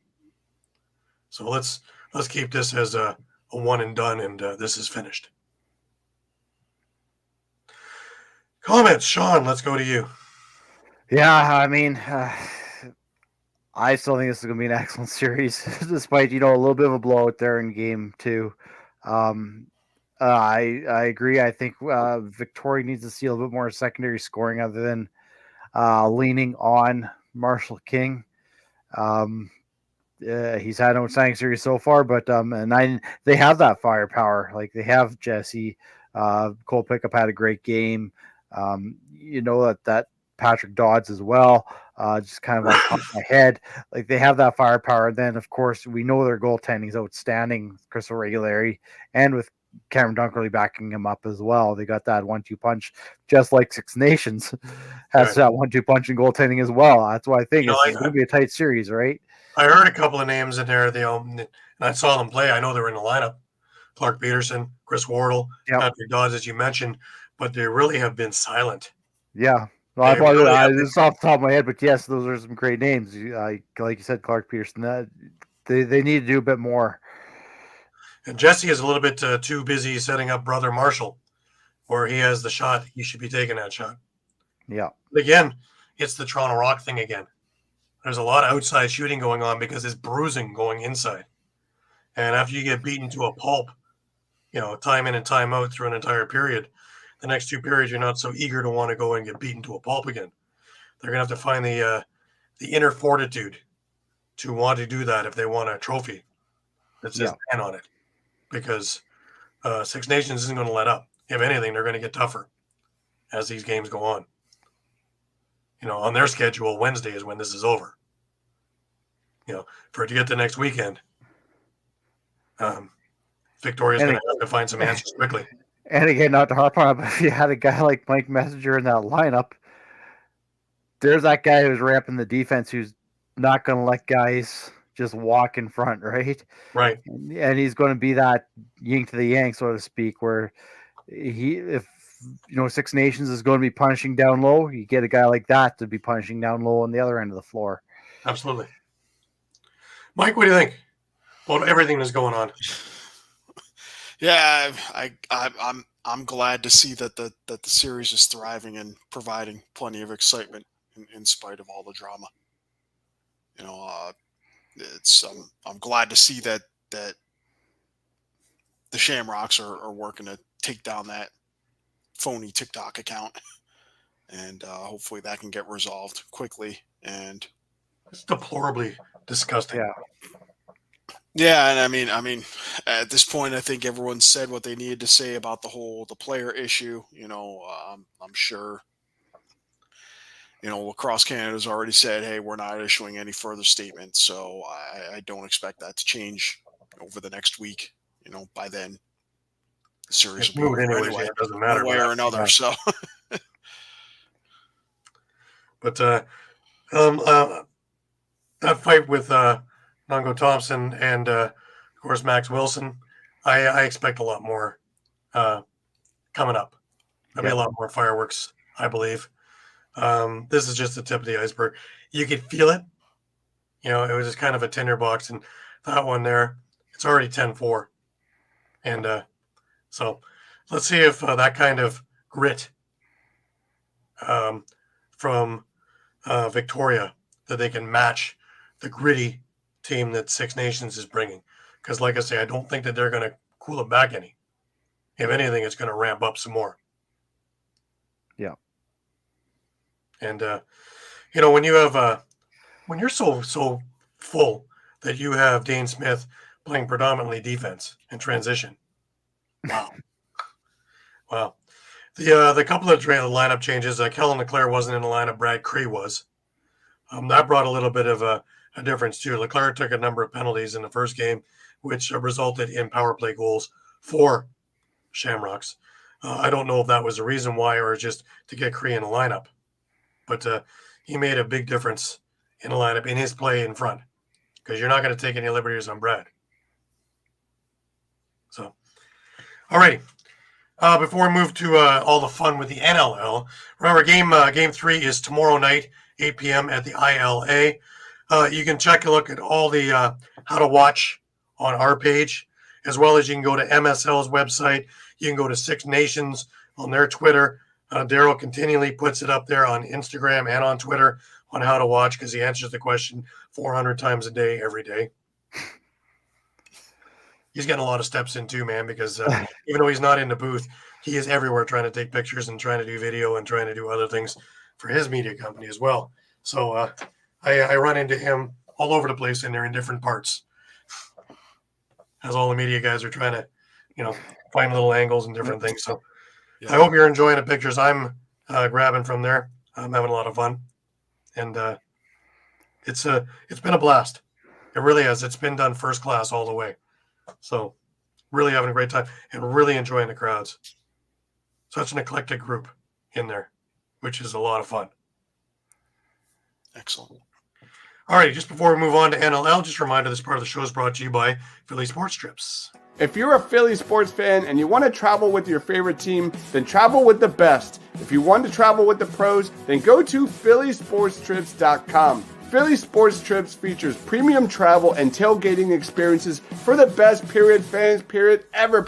So let's keep this as a one and done, and this is finished. Comments, Shawn, let's go to you. Yeah, I mean, I still think this is going to be an excellent series, despite, a little bit of a blowout there in game 2. I agree. I think Victoria needs to see a little bit more secondary scoring other than leaning on Marshall King. He's had no signing series so far, but they have that firepower. Like, they have Jesse. Cole Pickup had a great game. That Patrick Dodds as well. Just kind of like top of my head. Like, they have that firepower. Then, of course, we know their goaltending is outstanding. Crystal Regularity, and with Cameron Dunkerley backing him up as well. They got that 1-2 punch, just like Six Nations has that 1-2 punch in goaltending as well. That's why I think it's going to be a tight series, right? I heard a couple of names in there, and I saw them play. I know they were in the lineup. Clark Peterson, Chris Wardle, Patrick Dodds, as you mentioned, but they really have been silent. Yeah. Well, I apologize. This is off the top of my head, but yes, those are some great names. Like you said, Clark Peterson. They need to do a bit more. And Jesse is a little bit too busy setting up brother Marshall, where he has the shot. He should be taking that shot. Yeah. But again, it's the Toronto Rock thing again. There's a lot of outside shooting going on because there's bruising going inside. And after you get beaten to a pulp, time in and time out through an entire period, the next 2 periods, you're not so eager to want to go and get beaten to a pulp again. They're going to have to find the inner fortitude to want to do that if they want a trophy that says man on it. Because Six Nations isn't going to let up. If anything, they're going to get tougher as these games go on. On their schedule, Wednesday is when this is over. For it to get to next weekend, Victoria's going to have to find some answers quickly. And again, not to harp on it, but if you had a guy like Mike Messenger in that lineup, there's that guy who's ramping the defense who's not going to let guys just walk in front, right? Right. And he's going to be that yin to the yang, so to speak, where if Six Nations is going to be punishing down low, you get a guy like that to be punishing down low on the other end of the floor. Absolutely. Mike, what do you think about everything that's going on? Yeah, I'm glad to see that the series is thriving and providing plenty of excitement in spite of all the drama. It's I'm glad to see that the Shamrocks are working to take down that phony TikTok account, and hopefully that can get resolved quickly. And It's deplorably disgusting. yeah, and I mean, at this point, I think everyone said what they needed to say about the player issue. I'm sure. Lacrosse Canada's already said, hey, we're not issuing any further statements. So I don't expect that to change over the next week. By then, the series It's will be moved over anyways, anyway, yeah, it doesn't matter. one way or another. So, But that fight with Nongo Thompson and, of course, Max Wilson, I expect a lot more coming up. There'll be a lot more fireworks, I believe. This is just the tip of the iceberg. You could feel it. It was just kind of a tinderbox, and that one there, it's already 10-4. And so let's see if that kind of grit from Victoria, that they can match the gritty team that Six Nations is bringing. Because like I say, I don't think that they're going to cool it back any. If anything, it's going to ramp up some more. Yeah. And, when you have, when you're so full that you have Dane Smith playing predominantly defense and transition. Wow. Wow. The couple of lineup changes, Kellen Leclerc wasn't in the lineup, Brad Cree was. That brought a little bit of a difference too. Leclerc took a number of penalties in the first game, which resulted in power play goals for Shamrocks. I don't know if that was the reason why or just to get Cree in the lineup. But he made a big difference in the lineup, in his play in front, because you're not going to take any liberties on Brad. So, all right. Before we move to all the fun with the NLL, remember game 3 is tomorrow night, 8 p.m. at the ILA. You can check a look at all the how to watch on our page, as well as you can go to MSL's website. You can go to Six Nations on their Twitter. Daryl continually puts it up there on Instagram and on Twitter on how to watch, because he answers the question 400 times a day, every day. He's getting a lot of steps in too, man, because even though he's not in the booth, he is everywhere trying to take pictures and trying to do video and trying to do other things for his media company as well. So I run into him all over the place, and they're in different parts, as all the media guys are trying to, find little angles and different things. So yeah. I hope you're enjoying the pictures I'm grabbing from there. I'm having a lot of fun, and it's been a blast. It really has. It's been done first class all the way. So really having a great time and really enjoying the crowds. Such an eclectic group in there, which is a lot of fun. Excellent. All right, just before we move on to NLL, just a reminder this part of the show is brought to you by Philly Sports Trips. If you're a Philly sports fan and you want to travel with your favorite team, then travel with the best. If you want to travel with the pros, then go to phillysportstrips.com. Philly Sports Trips features premium travel and tailgating experiences for the best fans ever,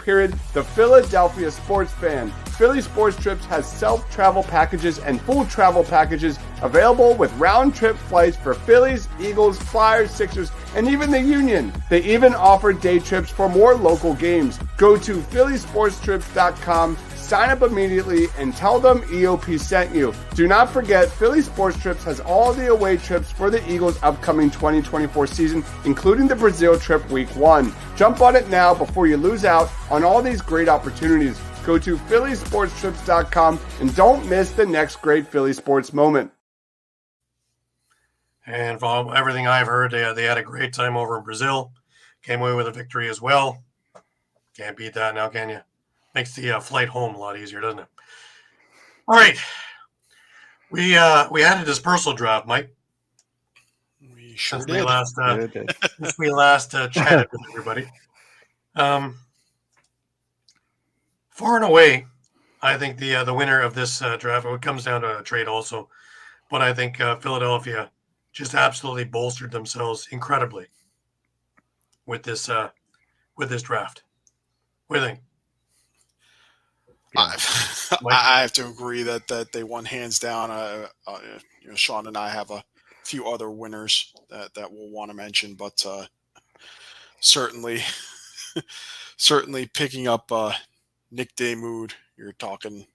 the Philadelphia sports fan. Philly Sports Trips has self-travel packages and full travel packages available with round-trip flights for Phillies, Eagles, Flyers, Sixers, and even the Union. They even offer day trips for more local games. Go to phillysportstrips.com, sign up immediately, and tell them EOP sent you. Do not forget, Philly Sports Trips has all the away trips for the Eagles' upcoming 2024 season, including the Brazil trip week 1. Jump on it now before you lose out on all these great opportunities. Go to phillysportstrips.com and don't miss the next great Philly sports moment. And from everything I've heard, they had a great time over in Brazil. Came away with a victory as well. Can't beat that now, can you? Makes the flight home a lot easier, doesn't it? All right. We had a dispersal draft, Mike, We sure since did. we last Good. chatted with everybody. Far and away, I think the winner of this draft, it comes down to a trade also, but I think Philadelphia just absolutely bolstered themselves incredibly with this draft. What do you think? Yeah. Mike? I have to agree that they won hands down. Shawn and I have a few other winners that we'll want to mention, but certainly picking up Nick Damoud. You're talking,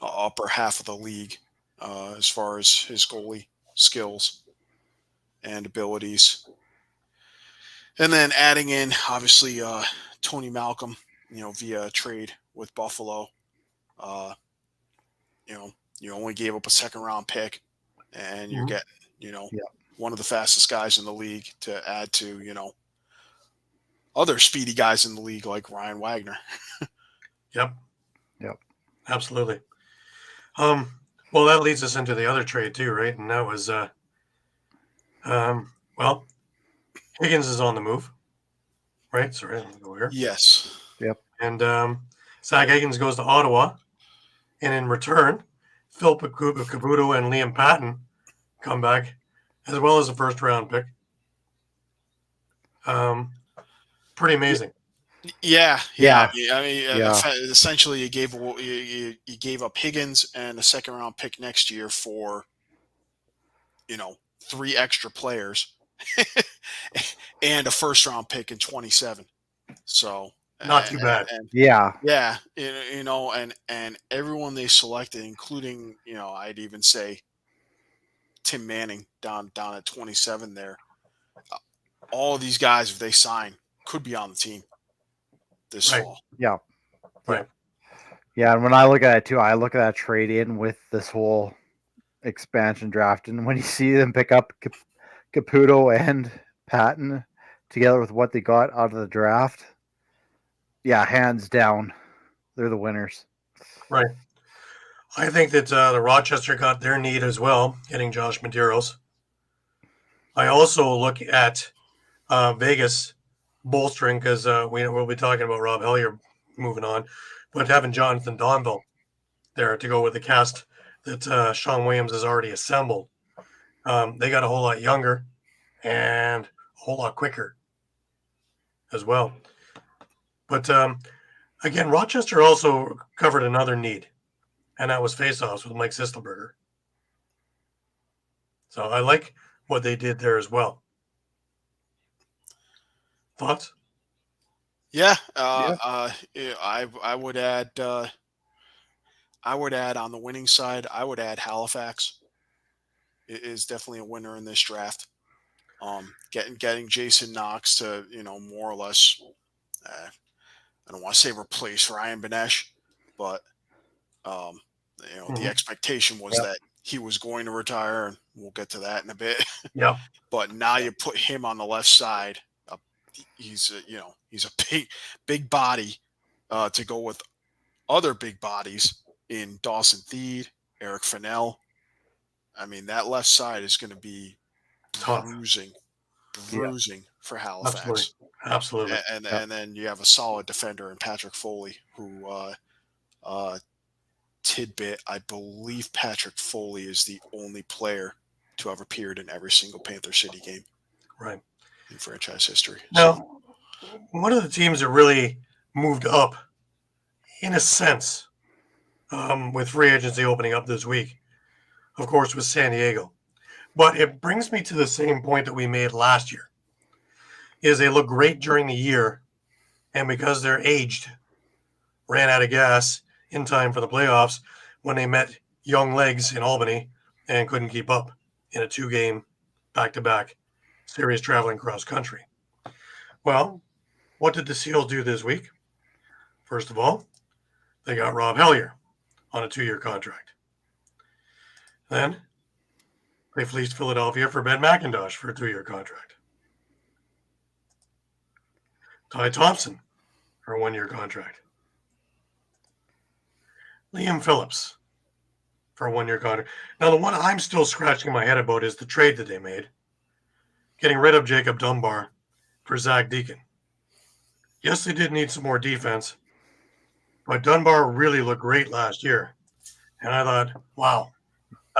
upper half of the league as far as his goalie skills and abilities, and then adding in obviously Tony Malcolm, via trade with Buffalo. You only gave up a second round pick, and you're getting, Yeah. one of the fastest guys in the league to add to, other speedy guys in the league like Ryan Wagner. Yep. Yep. Absolutely. Well, that leads us into the other trade too, right? And that was, well, Higgins is on the move, right? Sorry, I'm gonna go here. Yes. And Zach Higgins goes to Ottawa, and in return, Phil Caputo and Liam Patton come back, as well as a first-round pick. Pretty amazing. Yeah. Yeah. I mean, Yeah. essentially, you gave up Higgins and a second round pick next year for, 3 extra players and a first round pick in 27. So Not too bad. Yeah. Yeah, and everyone they selected, including, I'd even say Tim Manning down at 27 there. All of these guys, if they sign, could be on the team this Right. fall. Yeah. Right. Yeah. And when I look at it too, I look at that trade in with this whole expansion draft, and when you see them pick up Caputo and Patton together with what they got out of the draft, yeah, hands down, they're the winners. Right. I think that the Rochester got their need as well, getting Josh Medeiros. I also look at Vegas bolstering, because we'll be talking about Rob Hellier moving on, but having Jonathan Donville there to go with the cast that Sean Williams has already assembled. They got a whole lot younger and a whole lot quicker as well. But again, Rochester also covered another need, and that was faceoffs with Mike Sistelberger. So I like what they did there as well. Thoughts? Yeah, I would add. I would add on the winning side. I would add Halifax. It is definitely a winner in this draft. Getting Jason Knox to, more or less. I don't want to say replace Ryan Benesh, but the expectation was that he was going to retire, and we'll get to that in a bit. Yeah. But now you put him on the left side. He's a big body to go with other big bodies in Dawson Theed, Eric Fennell. I mean, that left side is going to be Tough. bruising for Halifax. Absolutely. And then you have a solid defender in Patrick Foley, who tidbit, I believe Patrick Foley is the only player to have appeared in every single Panther City game. Right. In franchise history. Now, one of the teams that really moved up, in a sense, with free agency opening up this week, of course, was San Diego. But it brings me to the same point that we made last year, is they look great during the year, and because they're aged, ran out of gas in time for the playoffs when they met young legs in Albany and couldn't keep up in a 2-game back-to-back series traveling cross country. Well, what did the Seals do this week? First of all, they got Rob Hellier on a 2-year contract. Then they fleeced Philadelphia for Ben McIntosh for a 2-year contract. Ty Thompson for a 1-year contract. Liam Phillips for a 1-year contract. Now, the one I'm still scratching my head about is the trade that they made, getting rid of Jacob Dunbar for Zach Deacon. Yes, they did need some more defense, but Dunbar really looked great last year. And I thought, wow,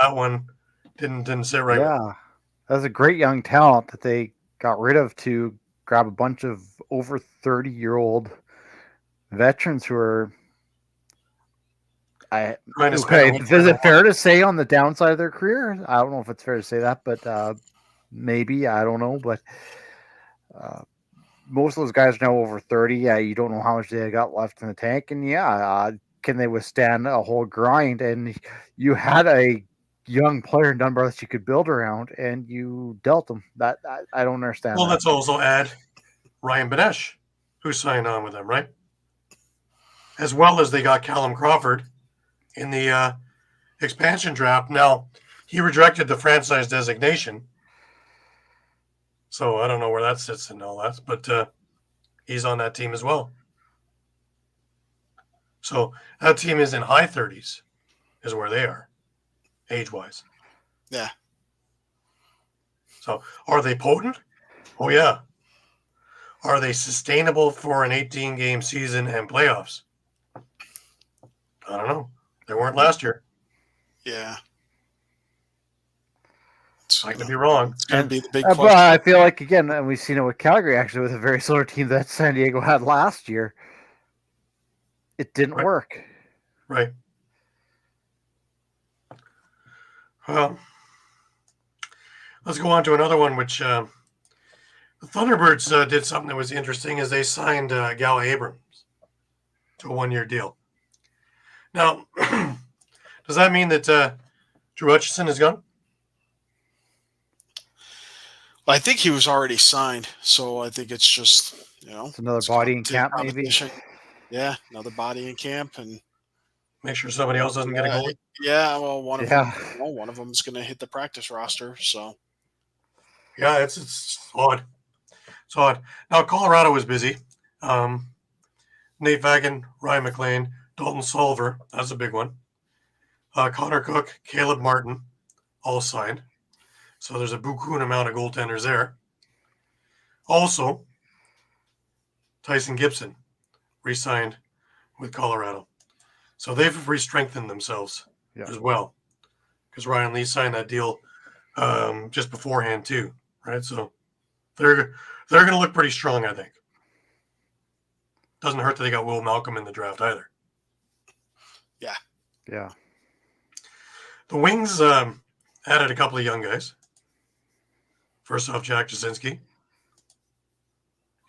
that one didn't sit right with me. Yeah, that was a great young talent that they got rid of to grab a bunch of over 30-year-old veterans who are. Trying to spend a Okay, little is bit it fair to say on the downside of their career? I don't know if it's fair to say that, but maybe, I don't know. But most of those guys are now over 30. Yeah, you don't know how much they got left in the tank, and can they withstand a whole grind? And you had a young player in Dunbar that you could build around, and you dealt them. That I don't understand. Well, that. let's also add Ryan Benesh, who signed on with them, right? As well as they got Callum Crawford in the expansion draft. Now, he rejected the franchise designation, so I don't know where that sits and all that, but he's on that team as well. So that team is in high 30s, is where they are, age-wise. Yeah. So are they potent? Oh, yeah. Are they sustainable for an 18-game season and playoffs? I don't know. They weren't last year. Yeah. I could be wrong. It's going to be the big But question. I feel like, again, and we've seen it with Calgary, actually, with a very similar team that San Diego had last year. It didn't Right. work. Right. Well, let's go on to another one, which the Thunderbirds did something that was interesting, is they signed Gal Abrams to a 1-year deal. Now, does that mean that Drew Hutchison is gone? I think he was already signed, so I think it's just, It's another body in camp, maybe. competition. Yeah, another body in camp, and Make sure somebody else doesn't get a goal. yeah. Well, one Yeah. of them is going to hit the practice roster. So Yeah, it's odd. It's odd. Now, Colorado was busy. Nate Vagan, Ryan McLean, Dalton Solver, that's a big one. Connor Cook, Caleb Martin, all signed. So there's a buku amount of goaltenders there. Also, Tyson Gibson re-signed with Colorado. So they've re-strengthened themselves as well. Because Ryan Lee signed that deal just beforehand too, right? So they're going to look pretty strong, I think. Doesn't hurt that they got Will Malcolm in the draft either. yeah. Yeah. The Wings added a couple of young guys. First off, Jack Jasinski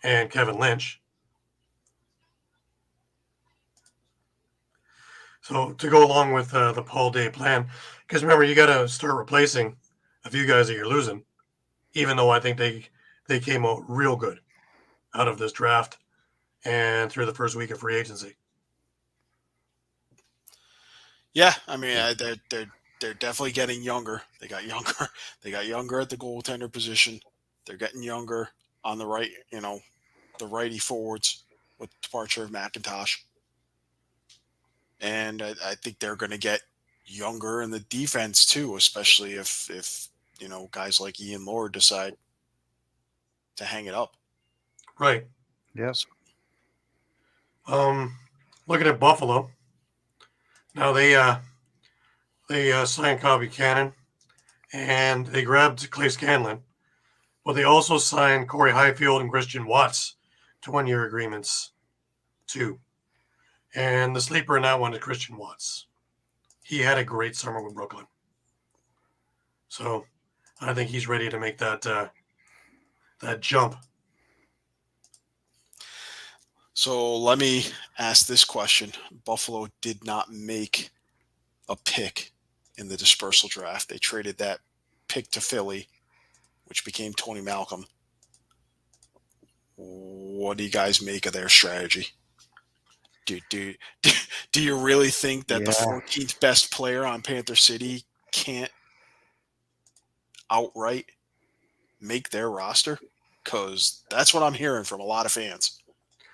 and Kevin Lynch. So to go along with the Paul Day plan, because remember, you got to start replacing a few guys that you're losing, even though I think they came out real good out of this draft and through the first week of free agency. Yeah, I mean, they're definitely getting younger. They got younger. They got younger at the goaltender position. They're getting younger on the right, the righty forwards with the departure of McIntosh. And I think they're going to get younger in the defense too, especially if guys like Ian Lord decide to hang it up. Right. Yes. Looking at Buffalo. Now they signed Kyle Buchanan and they grabbed Clay Scanlon. But they also signed Corey Highfield and Christian Watts to 1-year agreements too. And the sleeper in that one is Christian Watts. He had a great summer with Brooklyn. So I think he's ready to make that jump. So let me ask this question. Buffalo did not make a pick in the dispersal draft. They traded that pick to Philly, which became Tony Malcolm. What do you guys make of their strategy? Do you really think that the 14th best player on Panther City can't outright make their roster? Because that's what I'm hearing from a lot of fans.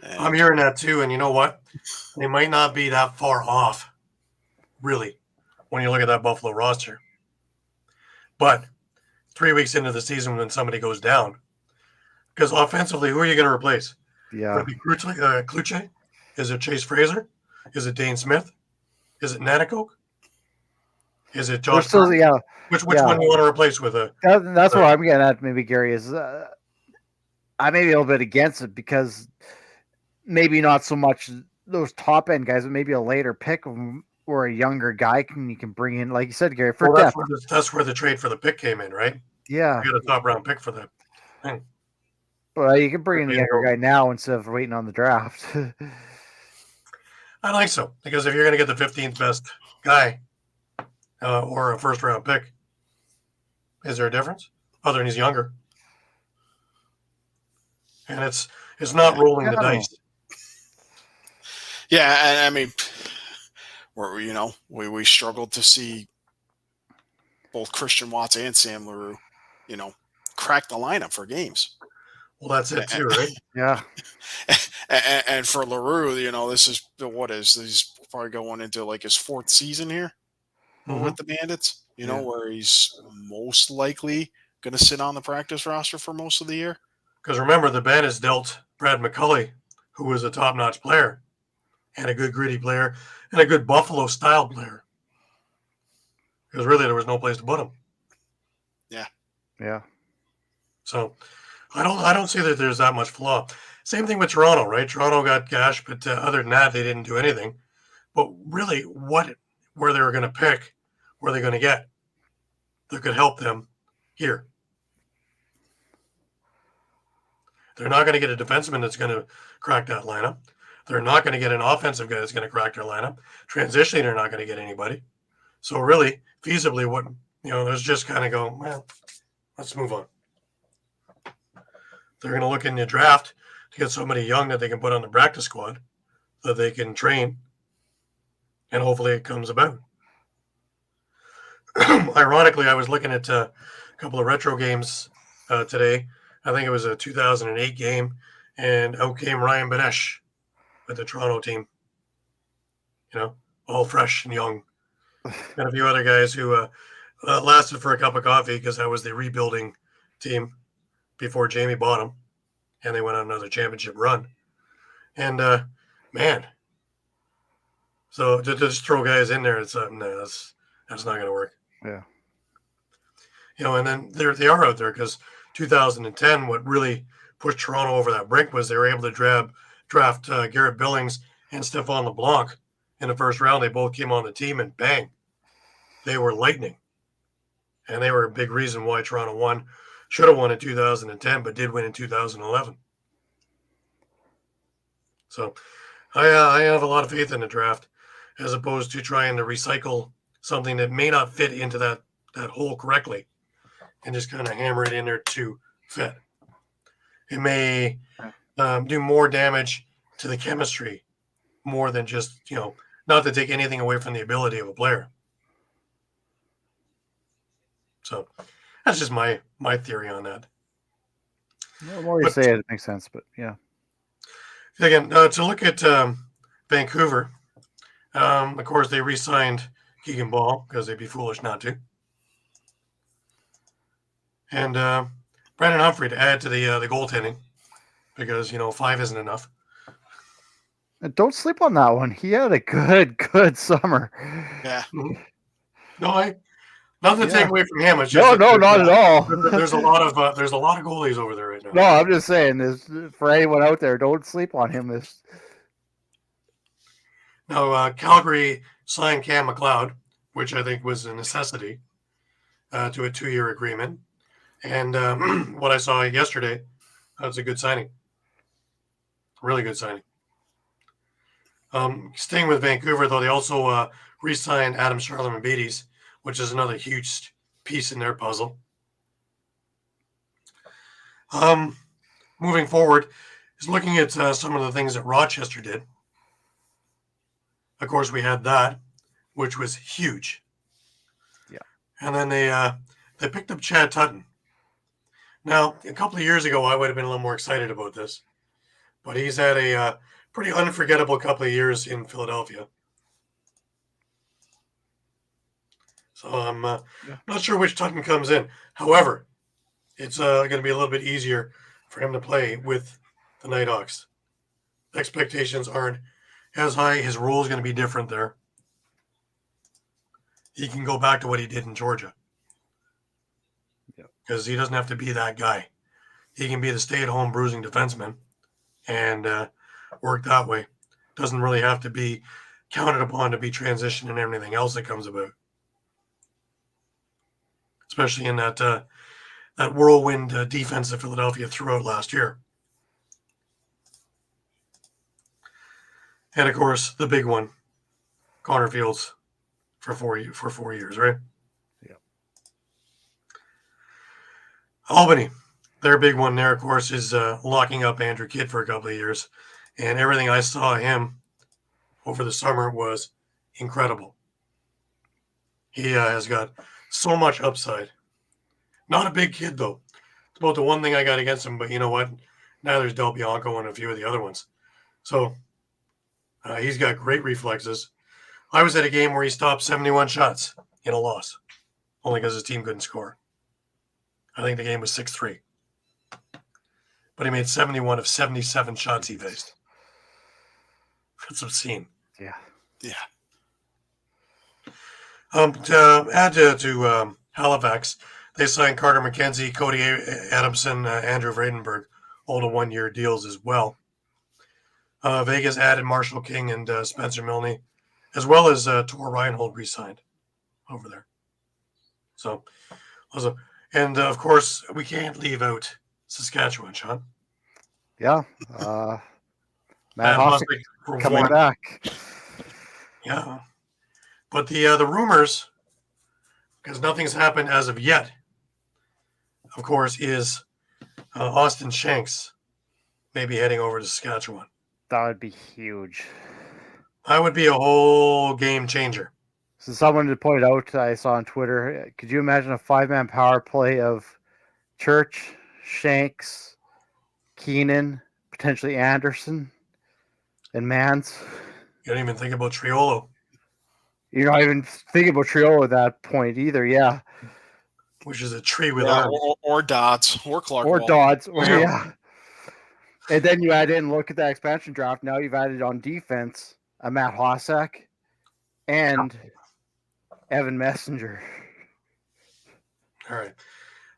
And I'm hearing that too, and you know what? They might not be that far off really, when you look at that Buffalo roster. But 3 weeks into the season when somebody goes down, because offensively, who are you going to replace? Yeah. Would it be Kluche? Is it Chase Fraser? Is it Dane Smith? Is it Nanticoke? Is it Josh? Still, yeah. Which one do you want to replace with a? That's what I'm getting at. Maybe Gary is. I may be a little bit against it because maybe not so much those top end guys, but maybe a later pick or a younger guy you can bring in, like you said, Gary, for depth. That's where the trade for the pick came in, right? Yeah, you got a top round pick for that. Well, you can bring in a younger guy now instead of waiting on the draft. I like so, because if you're going to get the 15th best guy or a first round pick, is there a difference other than he's younger? And it's not rolling the dice. Yeah, I mean, we struggled to see both Christian Watts and Sam LaRue, crack the lineup for games. Well, that's it too, right? Yeah. And for LaRue, he's probably going into like his 4th season here with the Bandits, where he's most likely going to sit on the practice roster for most of the year. Because remember, the Bandits dealt Brad McCulley, who was a top-notch player and a good gritty player and a good Buffalo-style player. Because really, there was no place to put him. Yeah. So I don't see that there's that much flaw. Same thing with Toronto, right? Toronto got gashed, but other than that, they didn't do anything. But really, where they were going to pick, where they're going to get that could help them here. They're not going to get a defenseman that's going to crack that lineup. They're not going to get an offensive guy that's going to crack their lineup. Transitioning, they're not going to get anybody. So really, feasibly, there's just kind of go, well, let's move on. They're going to look in the draft to get somebody young that they can put on the practice squad that they can train, and hopefully it comes about. Ironically, I was looking at a couple of retro games today. I think it was a 2008 game, and out came Ryan Benesh with the Toronto team. All fresh and young. And a few other guys who lasted for a cup of coffee because that was the rebuilding team before Jamie bought them, and they went on another championship run. And, man, so to just throw guys in there, it's no, that's not going to work. Yeah. And then they are out there because 2010, what really pushed Toronto over that brink was they were able to draft Garrett Billings and Stephane LeBlanc in the first round. They both came on the team, and bang, they were lightning. And they were a big reason why Toronto won. Should have won in 2010, but did win in 2011. So I have a lot of faith in the draft as opposed to trying to recycle something that may not fit into that hole correctly and just kind of hammer it in there to fit. It may do more damage to the chemistry more than just, not to take anything away from the ability of a player. So that's just my theory on that. The more you say it makes sense, but yeah. Again, to look at Vancouver, of course, they re-signed Keegan Ball because they'd be foolish not to. And Brandon Humphrey to add to the goaltending because, 5 isn't enough. Don't sleep on that one. He had a good summer. Yeah. No, nothing to take away from him. It's just not at all. There's a lot of goalies over there right now. No, I'm just saying this for anyone out there. Don't sleep on him. Now, Calgary signed Cam McLeod, which I think was a necessity to a 2-year agreement. And what I saw yesterday, that's a good signing. Really good signing. Staying with Vancouver, though, they also re-signed Adam Charlemagne-Beatties, which is another huge piece in their puzzle. Moving forward, is looking at some of the things that Rochester did. Of course, we had that, which was huge. Yeah. And then they picked up Chad Tutton. Now, a couple of years ago, I would have been a little more excited about this, but he's had a pretty unforgettable couple of years in Philadelphia. So I'm not sure which Tutton comes in. However, it's going to be a little bit easier for him to play with the Nighthawks. Expectations aren't as high. His role is going to be different there. He can go back to what he did in Georgia. Because he doesn't have to be that guy. He can be the stay-at-home bruising defenseman and work that way. Doesn't really have to be counted upon to be transitioned and everything else that comes about. Especially in that whirlwind defense that Philadelphia threw out last year. And, of course, the big one, Connor Fields for 4 years, right? Yeah. Albany, their big one there, of course, is locking up Andrew Kidd for a couple of years. And everything I saw him over the summer was incredible. He has got so much upside. Not a big kid, though. It's about the one thing I got against him, but you know what? Neither is Del Bianco and a few of the other ones. So he's got great reflexes. I was at a game where he stopped 71 shots in a loss, only because his team couldn't score. I think the game was 6-3. But he made 71 of 77 shots he faced. That's obscene. Yeah. To add to Halifax, they signed Carter McKenzie, Cody Adamson, Andrew Vredenberg, all to one-year deals as well. Vegas added Marshall King and Spencer Milne, as well as Tor Reinhold re-signed over there. So, also, and of course, we can't leave out Saskatchewan, Sean. Yeah. Matt Hossick coming back. Yeah. But the rumors, because nothing's happened as of yet, of course, is Austin Shanks maybe heading over to Saskatchewan. That would be huge. That would be a whole game changer. So someone pointed out, I saw on Twitter, could you imagine a 5-man power play of Church, Shanks, Keenan, potentially Anderson, and Mans? You don't even think about Triolo. You're not even thinking about Triolo at that point either, yeah. Which is a tree with arms. Or Dodds, or Clark Or Wall. Dodds, yeah. And then you add in, look at that expansion draft. Now you've added on defense a Matt Hossack and Evan Messenger. All right.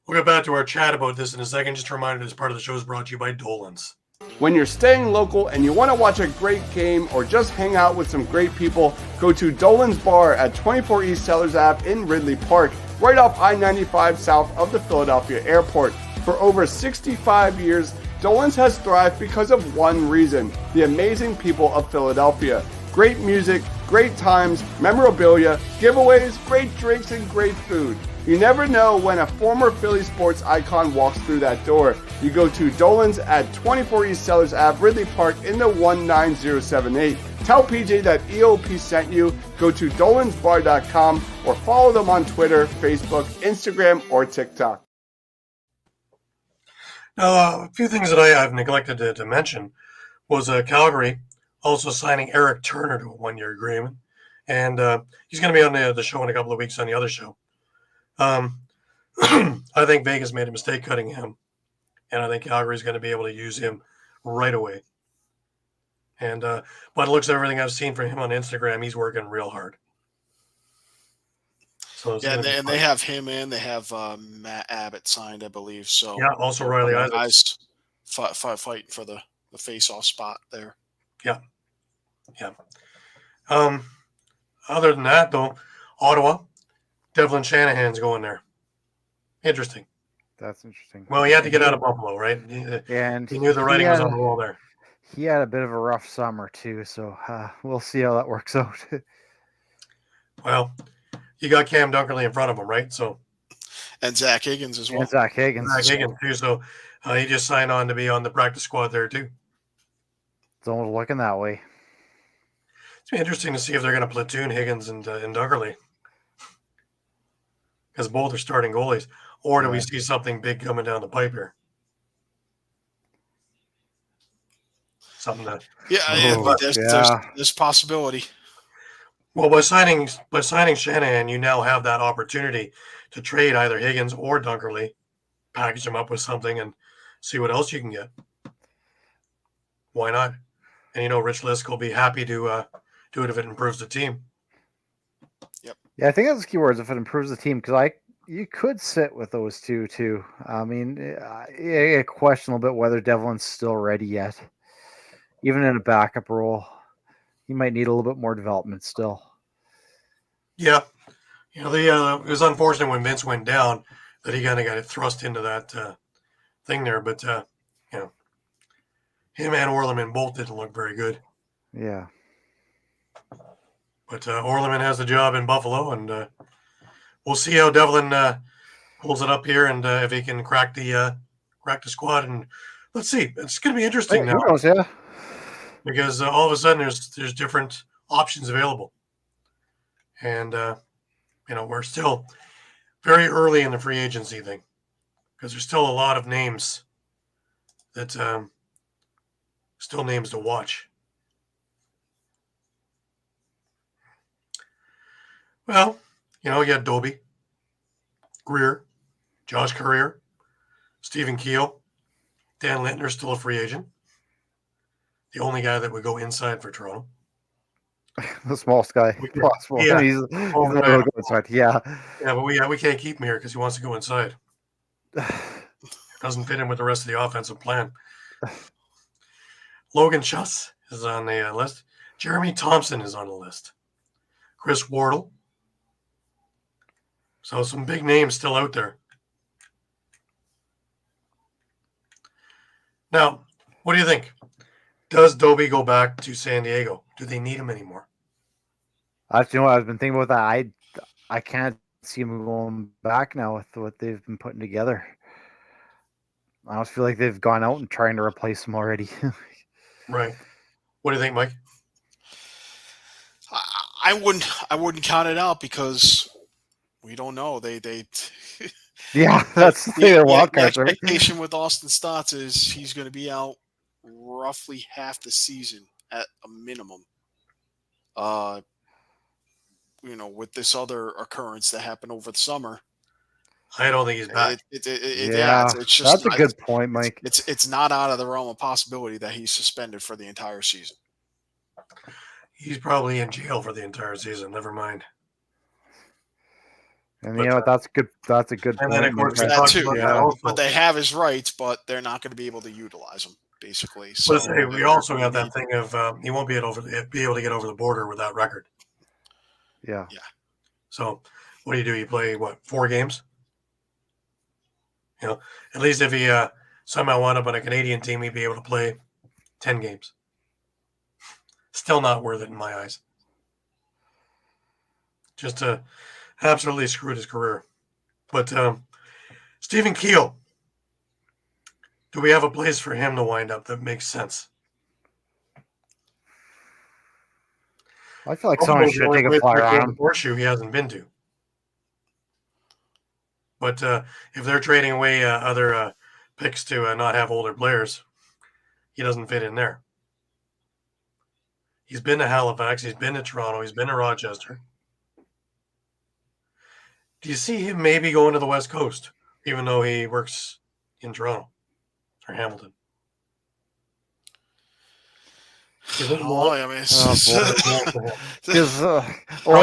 We'll get back to our chat about this in a second. Just a reminder, this part of the show is brought to you by Dolan's. When you're staying local and you want to watch a great game or just hang out with some great people, go to Dolan's Bar at 24 East Sellers Ave in Ridley Park, right off I-95 south of the Philadelphia airport. For over 65 years, Dolan's has thrived because of one reason: the amazing people of Philadelphia. Great music, great times, memorabilia, giveaways, great drinks, and great food. You never know when a former Philly sports icon walks through that door. You go to Dolan's at 24 East Sellers Ave, Ridley Park in the 19078. Tell PJ that EOP sent you. Go to dolansbar.com or follow them on Twitter, Facebook, Instagram, or TikTok. Now, a few things that I've neglected to mention was Calgary also signing Eric Turner to a one-year agreement. And he's going to be on the show in a couple of weeks on the other show. I think Vegas made a mistake cutting him. And I think Calgary is going to be able to use him right away. And by the looks of everything I've seen from him on Instagram, he's working real hard. So yeah, and they have him in. They have Matt Abbott signed, I believe. So yeah, also Riley Isaacs. Guys fighting for the face-off spot there. Yeah. Other than that, though, Ottawa, Devlin Shanahan's going there. Interesting. That's interesting. Well, he had to get out of Buffalo, right? And he knew the writing was on the wall there. He had a bit of a rough summer, too, so we'll see how that works out. Well, you got Cam Dunkerley in front of him, right? So, and Zach Higgins as well. And Zach Higgins. Too. So he just signed on to be on the practice squad there, too. It's only looking that way. It's been interesting to see if they're going to platoon Higgins and Dunkerley. Because both are starting goalies. Or do we see something big coming down the pipe here? Something that... There's possibility. Well, by signing Shanahan, you now have that opportunity to trade either Higgins or Dunkerley, package them up with something, and see what else you can get. Why not? And Rich Lisk will be happy to do it if it improves the team. Yeah, I think that's the key words. If it improves the team, because you could sit with those two too. I mean, I question a little bit whether Devlin's still ready yet, even in a backup role. He might need a little bit more development still. Yeah, it was unfortunate when Vince went down that he kind of got thrust into that thing there, but him and Orleman both didn't look very good. Yeah. But Orleman has the job in Buffalo, and we'll see how Devlin pulls it up here, and if he can crack the squad. And let's see, it's going to be interesting now. Who knows, yeah. Because all of a sudden there's different options available, and we're still very early in the free agency thing because there's still a lot of names that still names to watch. Well, you had Doby, Greer, Josh Courier, Stephen Keel, Dan Lintner's still a free agent. The only guy that would go inside for Toronto. The smallest guy possible. Yeah. He's not going to go inside. Yeah. Yeah, but we can't keep him here because he wants to go inside. Doesn't fit in with the rest of the offensive plan. Logan Schuss is on the list. Jeremy Thompson is on the list. Chris Wardle. So some big names still out there. Now, what do you think? Does Doby go back to San Diego? Do they need him anymore? Actually, I've been thinking about that. I can't see him going back now with what they've been putting together. I almost feel like they've gone out and trying to replace him already. Right. What do you think, Mike? I wouldn't count it out because we don't know. They yeah, that's the thing. The expectation with Austin Stotts is he's going to be out roughly half the season at a minimum. With this other occurrence that happened over the summer. I don't think he's back. It's just that's a good point, Mike. It's not out of the realm of possibility that he's suspended for the entire season. He's probably in jail for the entire season. Never mind. And that's good. That's a good point. And then of course that too. But they have his rights, but they're not going to be able to utilize him. Basically, so we also have that thing of he won't be able to get over the border with that record. Yeah. So what do? You play 4 games? At least if he somehow wound up on a Canadian team, he'd be able to play 10 games. Still not worth it in my eyes. Just absolutely screwed his career. But Stephen Keel, do we have a place for him to wind up that makes sense? I feel like someone should take a flyer on him. Horseshoe he hasn't been to. But if they're trading away other picks to not have older players, he doesn't fit in there. He's been to Halifax. He's been to Toronto. He's been to Rochester. Do you see him maybe going to the West Coast, even though he works in Toronto or Hamilton? Because only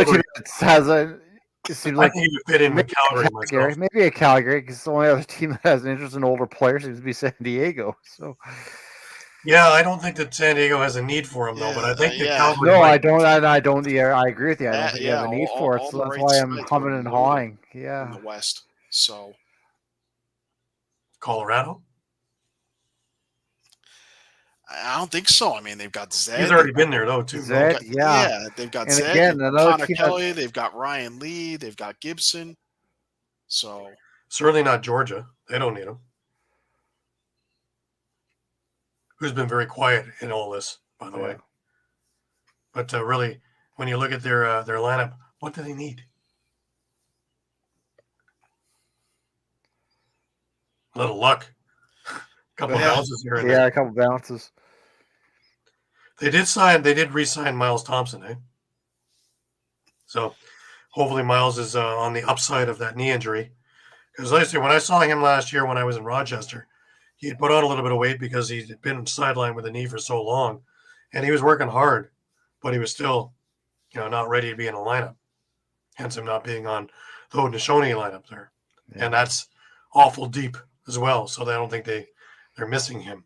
team that has a. It seems like he would fit in with Calgary. Maybe a Calgary, because the only other team that has an interest in older players seems to be San Diego. So. Yeah, I don't think that San Diego has a need for him, though. But I think that Calgary. No, I don't. I don't. Yeah, I agree with you. I don't think they have a need for it. So that's why I'm humming and hawing. Yeah. In the West, so. Colorado. I don't think so. I mean, they've got Zed. He's already been there, though, too. Zed, they've got and Zed. Again, Connor Kelly. They've got Ryan Lee. They've got Gibson. So certainly not Georgia. They don't need him. Who's been very quiet in all this, by the way. But really, when you look at their lineup, what do they need? A little luck. A couple bounces here and there. A couple bounces. They did re-sign Miles Thompson, eh? So hopefully Miles is on the upside of that knee injury. Because like I say, when I saw him last year when I was in Rochester, he had put on a little bit of weight because he'd been sidelined with a knee for so long, and he was working hard, but he was still, not ready to be in a lineup. Hence him not being on the Haudenosaunee lineup there, and that's awful deep as well. So I don't think they're missing him,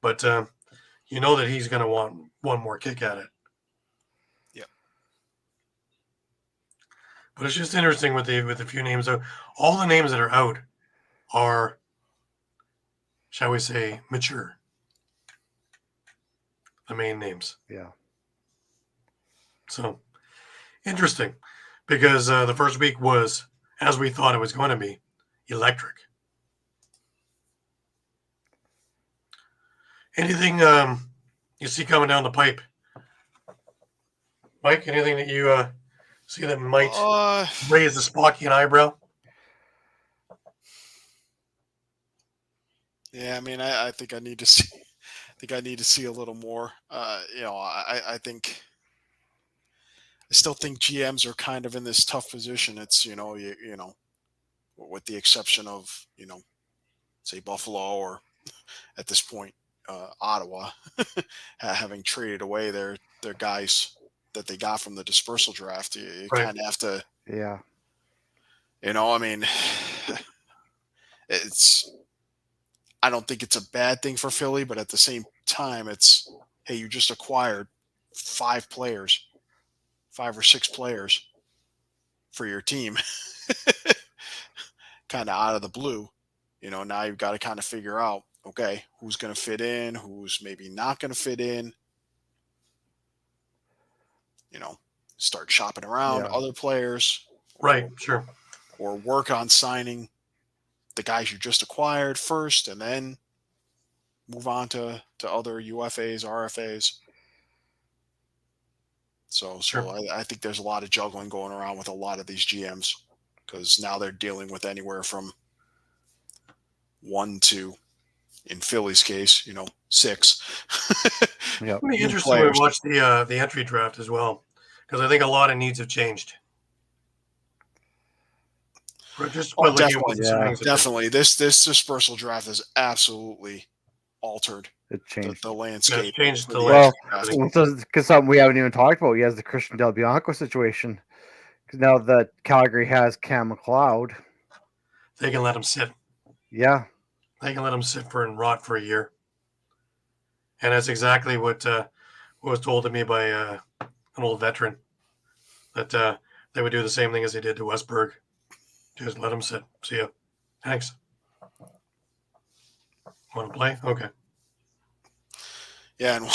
but you know that he's going to want one more kick at it. Yeah. But it's just interesting with the few names out. All the names that are out are, shall we say, mature. The main names. Yeah. So interesting, because the first week was, as we thought it was going to be, electric. Anything you see coming down the pipe, Mike? Anything that you see that might raise the Spockian eyebrow? Yeah, I mean, I think I need to see. I think I need to see a little more. I think. I still think GMs are kind of in this tough position. It's with the exception of say Buffalo or at this point Ottawa, having traded away their guys that they got from the dispersal draft. You Right. kind of have to. Yeah. I mean, it's. I don't think it's a bad thing for Philly, but at the same time, it's, hey, you just acquired 5 or 6 players for your team, kind of out of the blue. Now you've got to kind of figure out, okay, who's going to fit in, who's maybe not going to fit in. Start shopping around other players. Right, sure. Or work on signing the guys you just acquired first, and then move on to other UFAs, RFAs. So Sure. I think there's a lot of juggling going around with a lot of these GMs, because now they're dealing with anywhere from 1 to, in Philly's case, 6. Yeah. It'll be interesting to watch the entry draft as well, because I think a lot of needs have changed. Definitely. This dispersal draft has absolutely altered It changed the landscape. It's changed the Well, landscape. because something we haven't even talked about, he has the Christian Del Bianco situation. Because now that Calgary has Cam McLeod, they can let him sit. Yeah. They can let him sit and rot for a year. And that's exactly what was told to me by an old veteran, that they would do the same thing as they did to Westberg. Just let him sit. See ya. Thanks. Want to play? Okay. Yeah, and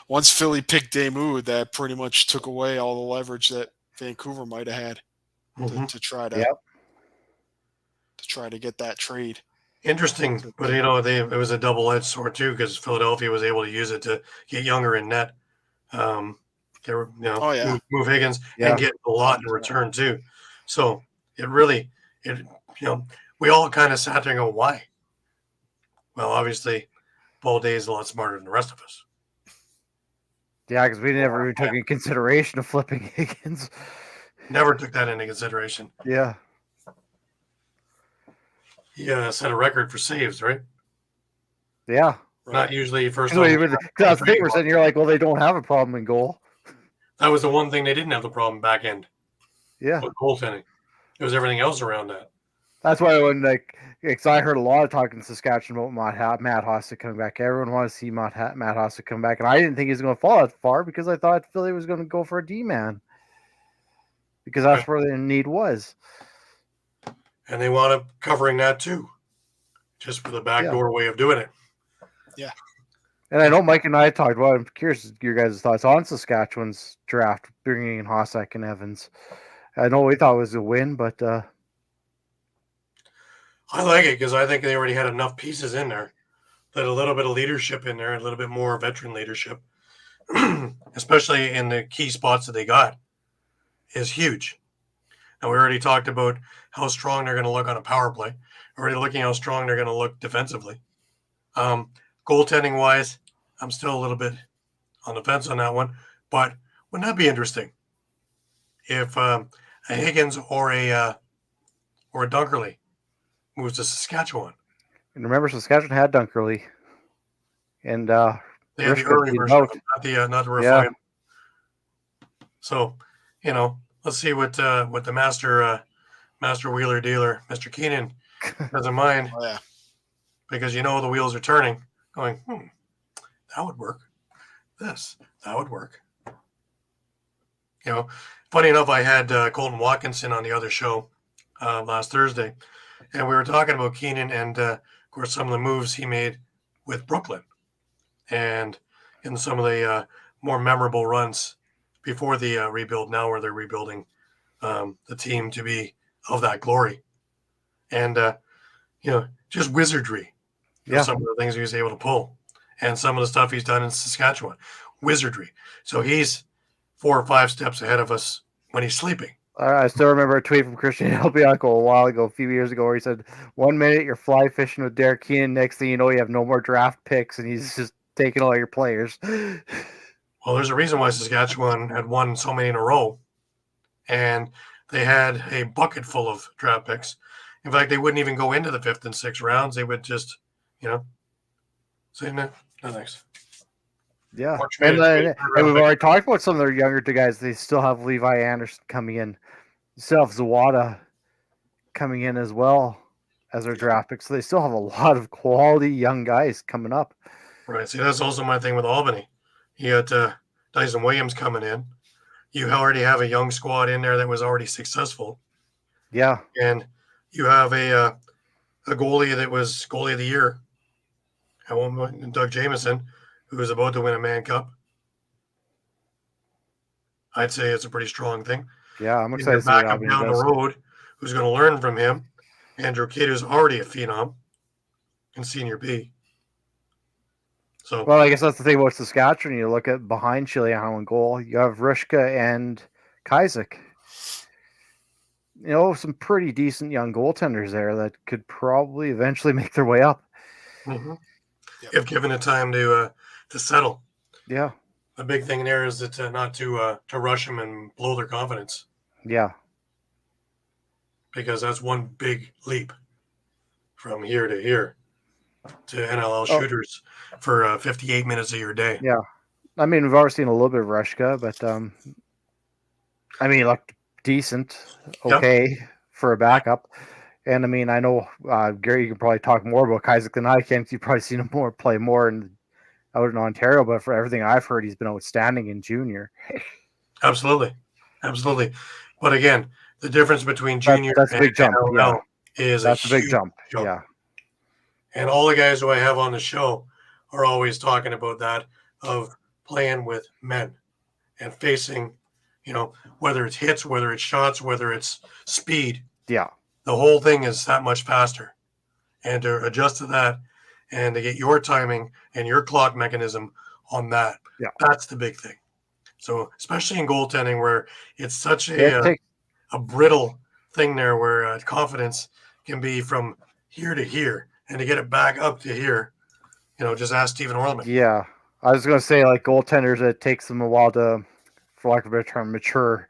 once Philly picked Damoud, that pretty much took away all the leverage that Vancouver might have had to try to get that trade. Interesting, but it was a double-edged sword too, because Philadelphia was able to use it to get younger in net, move Higgins and get a lot in return too. So we all kind of sat there and go, why? Well, obviously, Paul Day is a lot smarter than the rest of us. Yeah, because we never even took into consideration of flipping Higgins. Never took that into consideration. Yeah. He set a record for saves, right? Yeah. Not usually first. Because that's the thing, we're sitting here like, well, they don't have a problem in goal. That was the one thing they didn't have the problem back end. Yeah. With goaltending. It was everything else around that. That's why when because I heard a lot of talk in Saskatchewan about Matt Hossa coming back. Everyone wanted to see Matt Hossa come back, and I didn't think he was going to fall that far because I thought Philly was going to go for a D-man because that's where the need was. And they wound up covering that too, just for the backdoor way of doing it. Yeah. And I know Mike and I talked about. I'm curious your guys' thoughts on Saskatchewan's draft, bringing in Hossack and Evans. I know we thought it was a win, but I like it because I think they already had enough pieces in there that a little bit of leadership in there, a little bit more veteran leadership, especially in the key spots that they got, is huge. And we already talked about how strong they're going to look on a power play. Already looking how strong they're going to look defensively. Goaltending wise, I'm still a little bit on the fence on that one, but wouldn't that be interesting? if a Higgins or a Dunkerley moves to Saskatchewan. And remember, Saskatchewan had Dunkerley, and They had the Rishka early beat him version, out. of it, not the Yeah. refined. So, let's see what the master wheeler dealer, Mr. Keenan, doesn't mind, Oh, yeah. because the wheels are turning, going, that would work. That would work. Funny enough, I had Colton Watkinson on the other show last Thursday, and we were talking about Keenan and, of course, some of the moves he made with Brooklyn, and in some of the more memorable runs before the rebuild, now where they're rebuilding the team to be of that glory. And, just wizardry. Yeah. Some of the things he was able to pull, and some of the stuff he's done in Saskatchewan. Wizardry. So he's 4 or 5 steps ahead of us when he's sleeping. I still remember a tweet from Christian Delbianco a while ago, a few years ago, where he said, 1 minute you're fly fishing with Derek Keenan, next thing you know, you have no more draft picks, and he's just taking all your players. Well, there's a reason why Saskatchewan had won so many in a row, and they had a bucket full of draft picks. In fact, they wouldn't even go into the 5th and 6th rounds. They would just, say, no thanks. Yeah, Or and trade we've already talked about some of their younger guys. They still have Levi Anderson coming in. They still have Zawada coming in as well as their draft picks. So they still have a lot of quality young guys coming up. Right. See, that's also my thing with Albany. You got Dyson Williams coming in. You already have a young squad in there that was already successful. Yeah. And you have a goalie that was goalie of the year at one point, Doug Jamieson, who is about to win a Mann Cup. I'd say it's a pretty strong thing. Yeah, I'm excited to see back what up Albany down does. the road, who's going to learn from him. Andrew Kidd, who's already a phenom in Senior B. So, well, I guess that's the thing about Saskatchewan. You look at behind Chiliano in goal, you have Rishka and Kostiuk. Some pretty decent young goaltenders there that could probably eventually make their way up. if given a time to settle. Yeah. The big thing there is that not to rush them and blow their confidence. Yeah. Because that's one big leap from here to here to NLL shooters for 58 minutes of your day. Yeah. I mean, we've already seen a little bit of Rishka, but he looked decent, okay, for a backup. And I mean, I know Gary, you can probably talk more about Kostiuk than I can. You've probably seen him play more out in Ontario, but for everything I've heard, he's been outstanding in junior. Absolutely. But again, the difference between junior that's a big jump. NLL is that's a big huge jump. Yeah. And all the guys who I have on the show are always talking about that, of playing with men and facing, whether it's hits, whether it's shots, whether it's speed. Yeah. The whole thing is that much faster. And to adjust to that and to get your timing and your clock mechanism on that, that's the big thing. So especially in goaltending, where it's such a brittle thing there, where confidence can be from here to here, and to get it back up to here, just ask Stephen Orleman. Yeah. I was going to say, like, goaltenders, it takes them a while to, for lack of a better term, mature.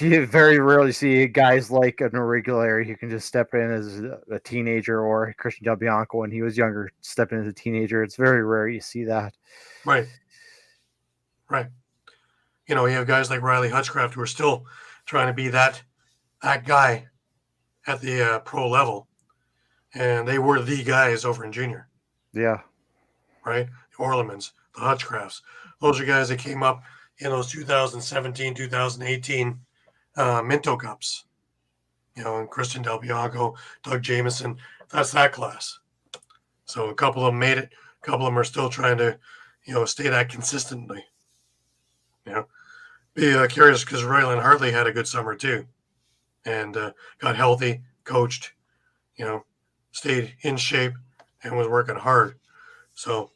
You very rarely see guys like an irregularity who can just step in as a teenager, or Christian Delbianco when he was younger, step in as a teenager. It's very rare you see that. Right. You have guys like Riley Hutchcraft who are still trying to be that guy at the pro level, and they were the guys over in junior. Yeah. Right? The Orlemans, the Hutchcrafts. Those are guys that came up in those 2017, 2018 Minto Cups. And Christian Delbianco, Doug Jamieson, that's that class. So a couple of them made it. A couple of them are still trying to, stay that consistently. Be curious, because Royland Hartley had a good summer too, and got healthy, coached, stayed in shape, and was working hard. So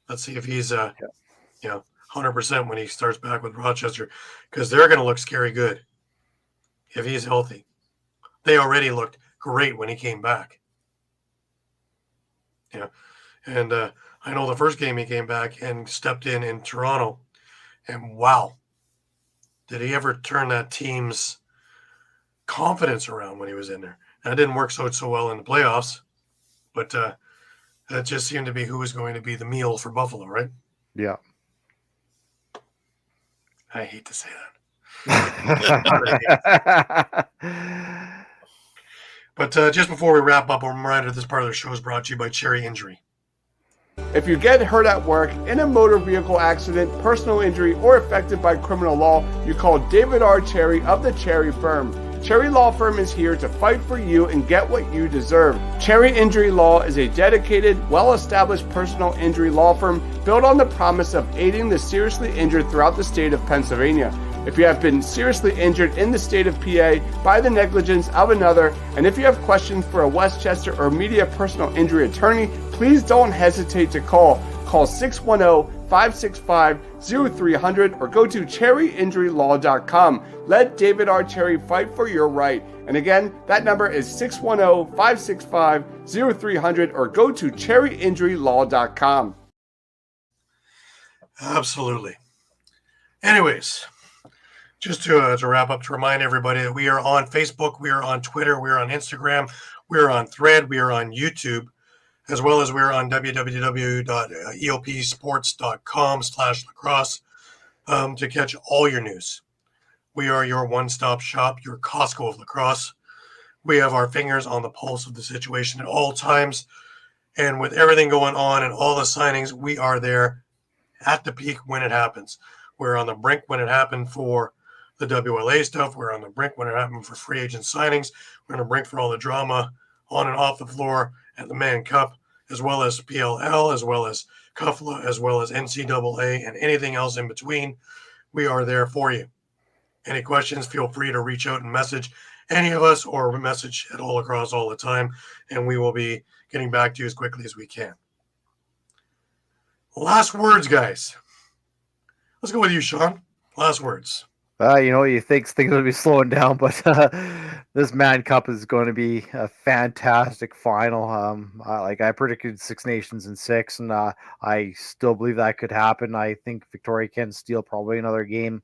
let's see if he's 100% when he starts back with Rochester, because they're going to look scary good if he's healthy. They already looked great when he came back. And I know the first game he came back and stepped in Toronto, and wow, did he ever turn that team's confidence around when he was in there? That didn't work so well in the playoffs, but that just seemed to be who was going to be the meal for Buffalo, right? Yeah. I hate to say that. But just before we wrap up, a reminder this part of the show is brought to you by Cherry Injury. If you get hurt at work, in a motor vehicle accident, personal injury, or affected by criminal law, you call David R. Cherry of the Cherry Firm. Cherry Law Firm is here to fight for you and get what you deserve. Cherry Injury Law is a dedicated, well-established personal injury law firm built on the promise of aiding the seriously injured throughout the state of Pennsylvania. If you have been seriously injured in the state of PA by the negligence of another, and if you have questions for a Westchester or media personal injury attorney, please don't hesitate to call. Call 610-565-0300 or go to cherryinjurylaw.com. Let David R. Cherry fight for your right. And again, that number is 610-565-0300 or go to cherryinjurylaw.com. Absolutely. Anyways, just to wrap up, to remind everybody that we are on Facebook, we are on Twitter, we are on Instagram, we are on Thread, we are on YouTube, as well as we're on www.eopsports.com/lacrosse to catch all your news. We are your one-stop shop, your Costco of lacrosse. We have our fingers on the pulse of the situation at all times. And with everything going on and all the signings, we are there at the peak when it happens. We're on the brink when it happened for the WLA stuff. We're on the brink when it happened for free agent signings. We're on the brink for all the drama on and off the floor at the Mann Cup, as well as PLL, as well as CUFLA, as well as NCAA, and anything else in between. We are there for you. Any questions, feel free to reach out and message any of us or message at All Across all the time, and we will be getting back to you as quickly as we can. Last words, guys. Let's go with you, Shawn. Last words. You think things will be slowing down, but this Mann Cup is going to be a fantastic final. I predicted Six Nations in 6, and I still believe that could happen. I think Victoria can steal probably another game.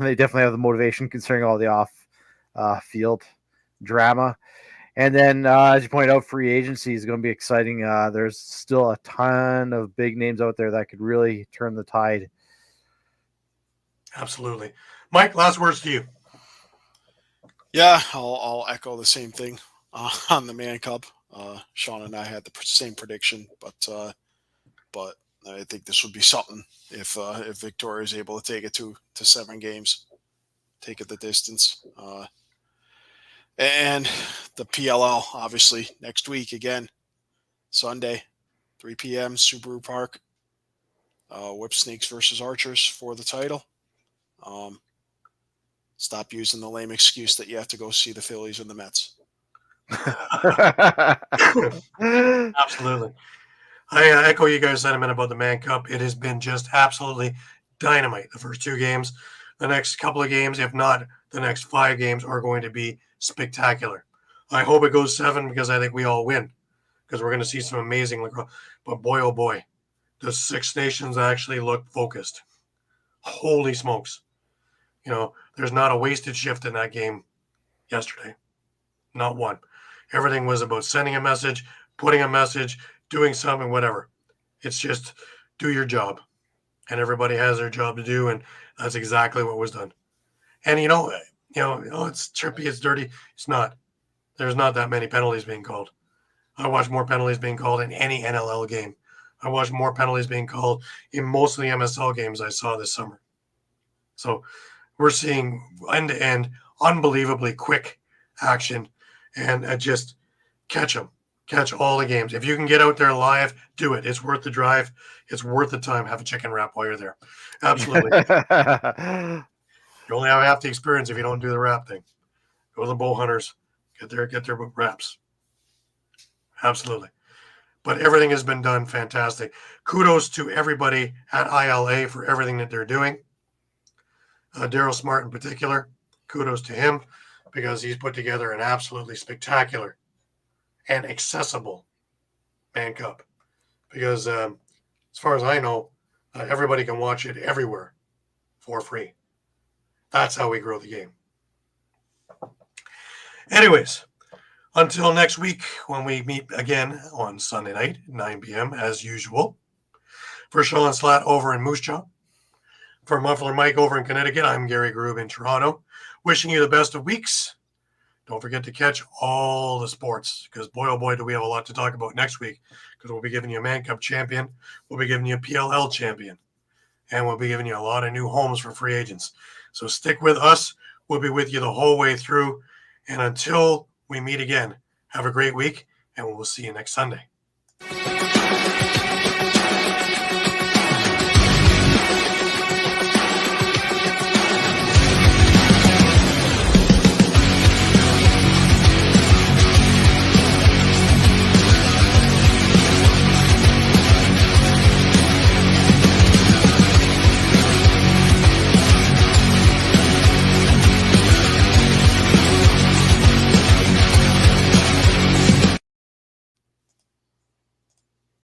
They definitely have the motivation considering all the off-field drama. And then, as you pointed out, free agency is going to be exciting. There's still a ton of big names out there that could really turn the tide. Absolutely. Mike, last words to you. Yeah, I'll echo the same thing on the Mann Cup. Shawn and I had the same prediction, but I think this would be something if Victoria is able to take it to 7 games, take it the distance. And the PLL, obviously, next week again, Sunday, 3 p.m., Subaru Park. Whip Snakes versus Archers for the title. Stop using the lame excuse that you have to go see the Phillies and the Mets. Absolutely. I echo you guys' sentiment about the Mann Cup. It has been just absolutely dynamite the first 2 games. The next couple of games, if not the next 5 games, are going to be spectacular. I hope it goes 7 because I think we all win because we're going to see some amazing lacrosse. But boy, oh boy, does Six Nations actually look focused. Holy smokes. There's not a wasted shift in that game yesterday. Not one. Everything was about sending a message, putting a message, doing something, whatever. It's just do your job. And everybody has their job to do, and that's exactly what was done. And it's trippy, it's dirty. It's not. There's not that many penalties being called. I watched more penalties being called in any NLL game. I watched more penalties being called in most of the MSL games I saw this summer. So we're seeing end-to-end, unbelievably quick action, and just catch them. Catch all the games. If you can get out there live, do it. It's worth the drive. It's worth the time. Have a chicken wrap while you're there. Absolutely. You only have half the experience if you don't do the wrap thing. Go to the bow hunters. Get their wraps. Absolutely. But everything has been done fantastic. Kudos to everybody at ILA for everything that they're doing. Daryl Smart in particular, kudos to him because he's put together an absolutely spectacular and accessible Mann Cup. Because as far as I know, everybody can watch it everywhere for free. That's how we grow the game. Anyways, until next week when we meet again on Sunday night, 9 p.m. as usual. For Shawn Slaght over in Moose Jaw. For Muffler Mike over in Connecticut, I'm Gary Groob in Toronto. Wishing you the best of weeks. Don't forget to catch all the sports, because boy, oh boy, do we have a lot to talk about next week, because we'll be giving you a Mann Cup champion, we'll be giving you a PLL champion, and we'll be giving you a lot of new homes for free agents. So stick with us. We'll be with you the whole way through. And until we meet again, have a great week, and we'll see you next Sunday.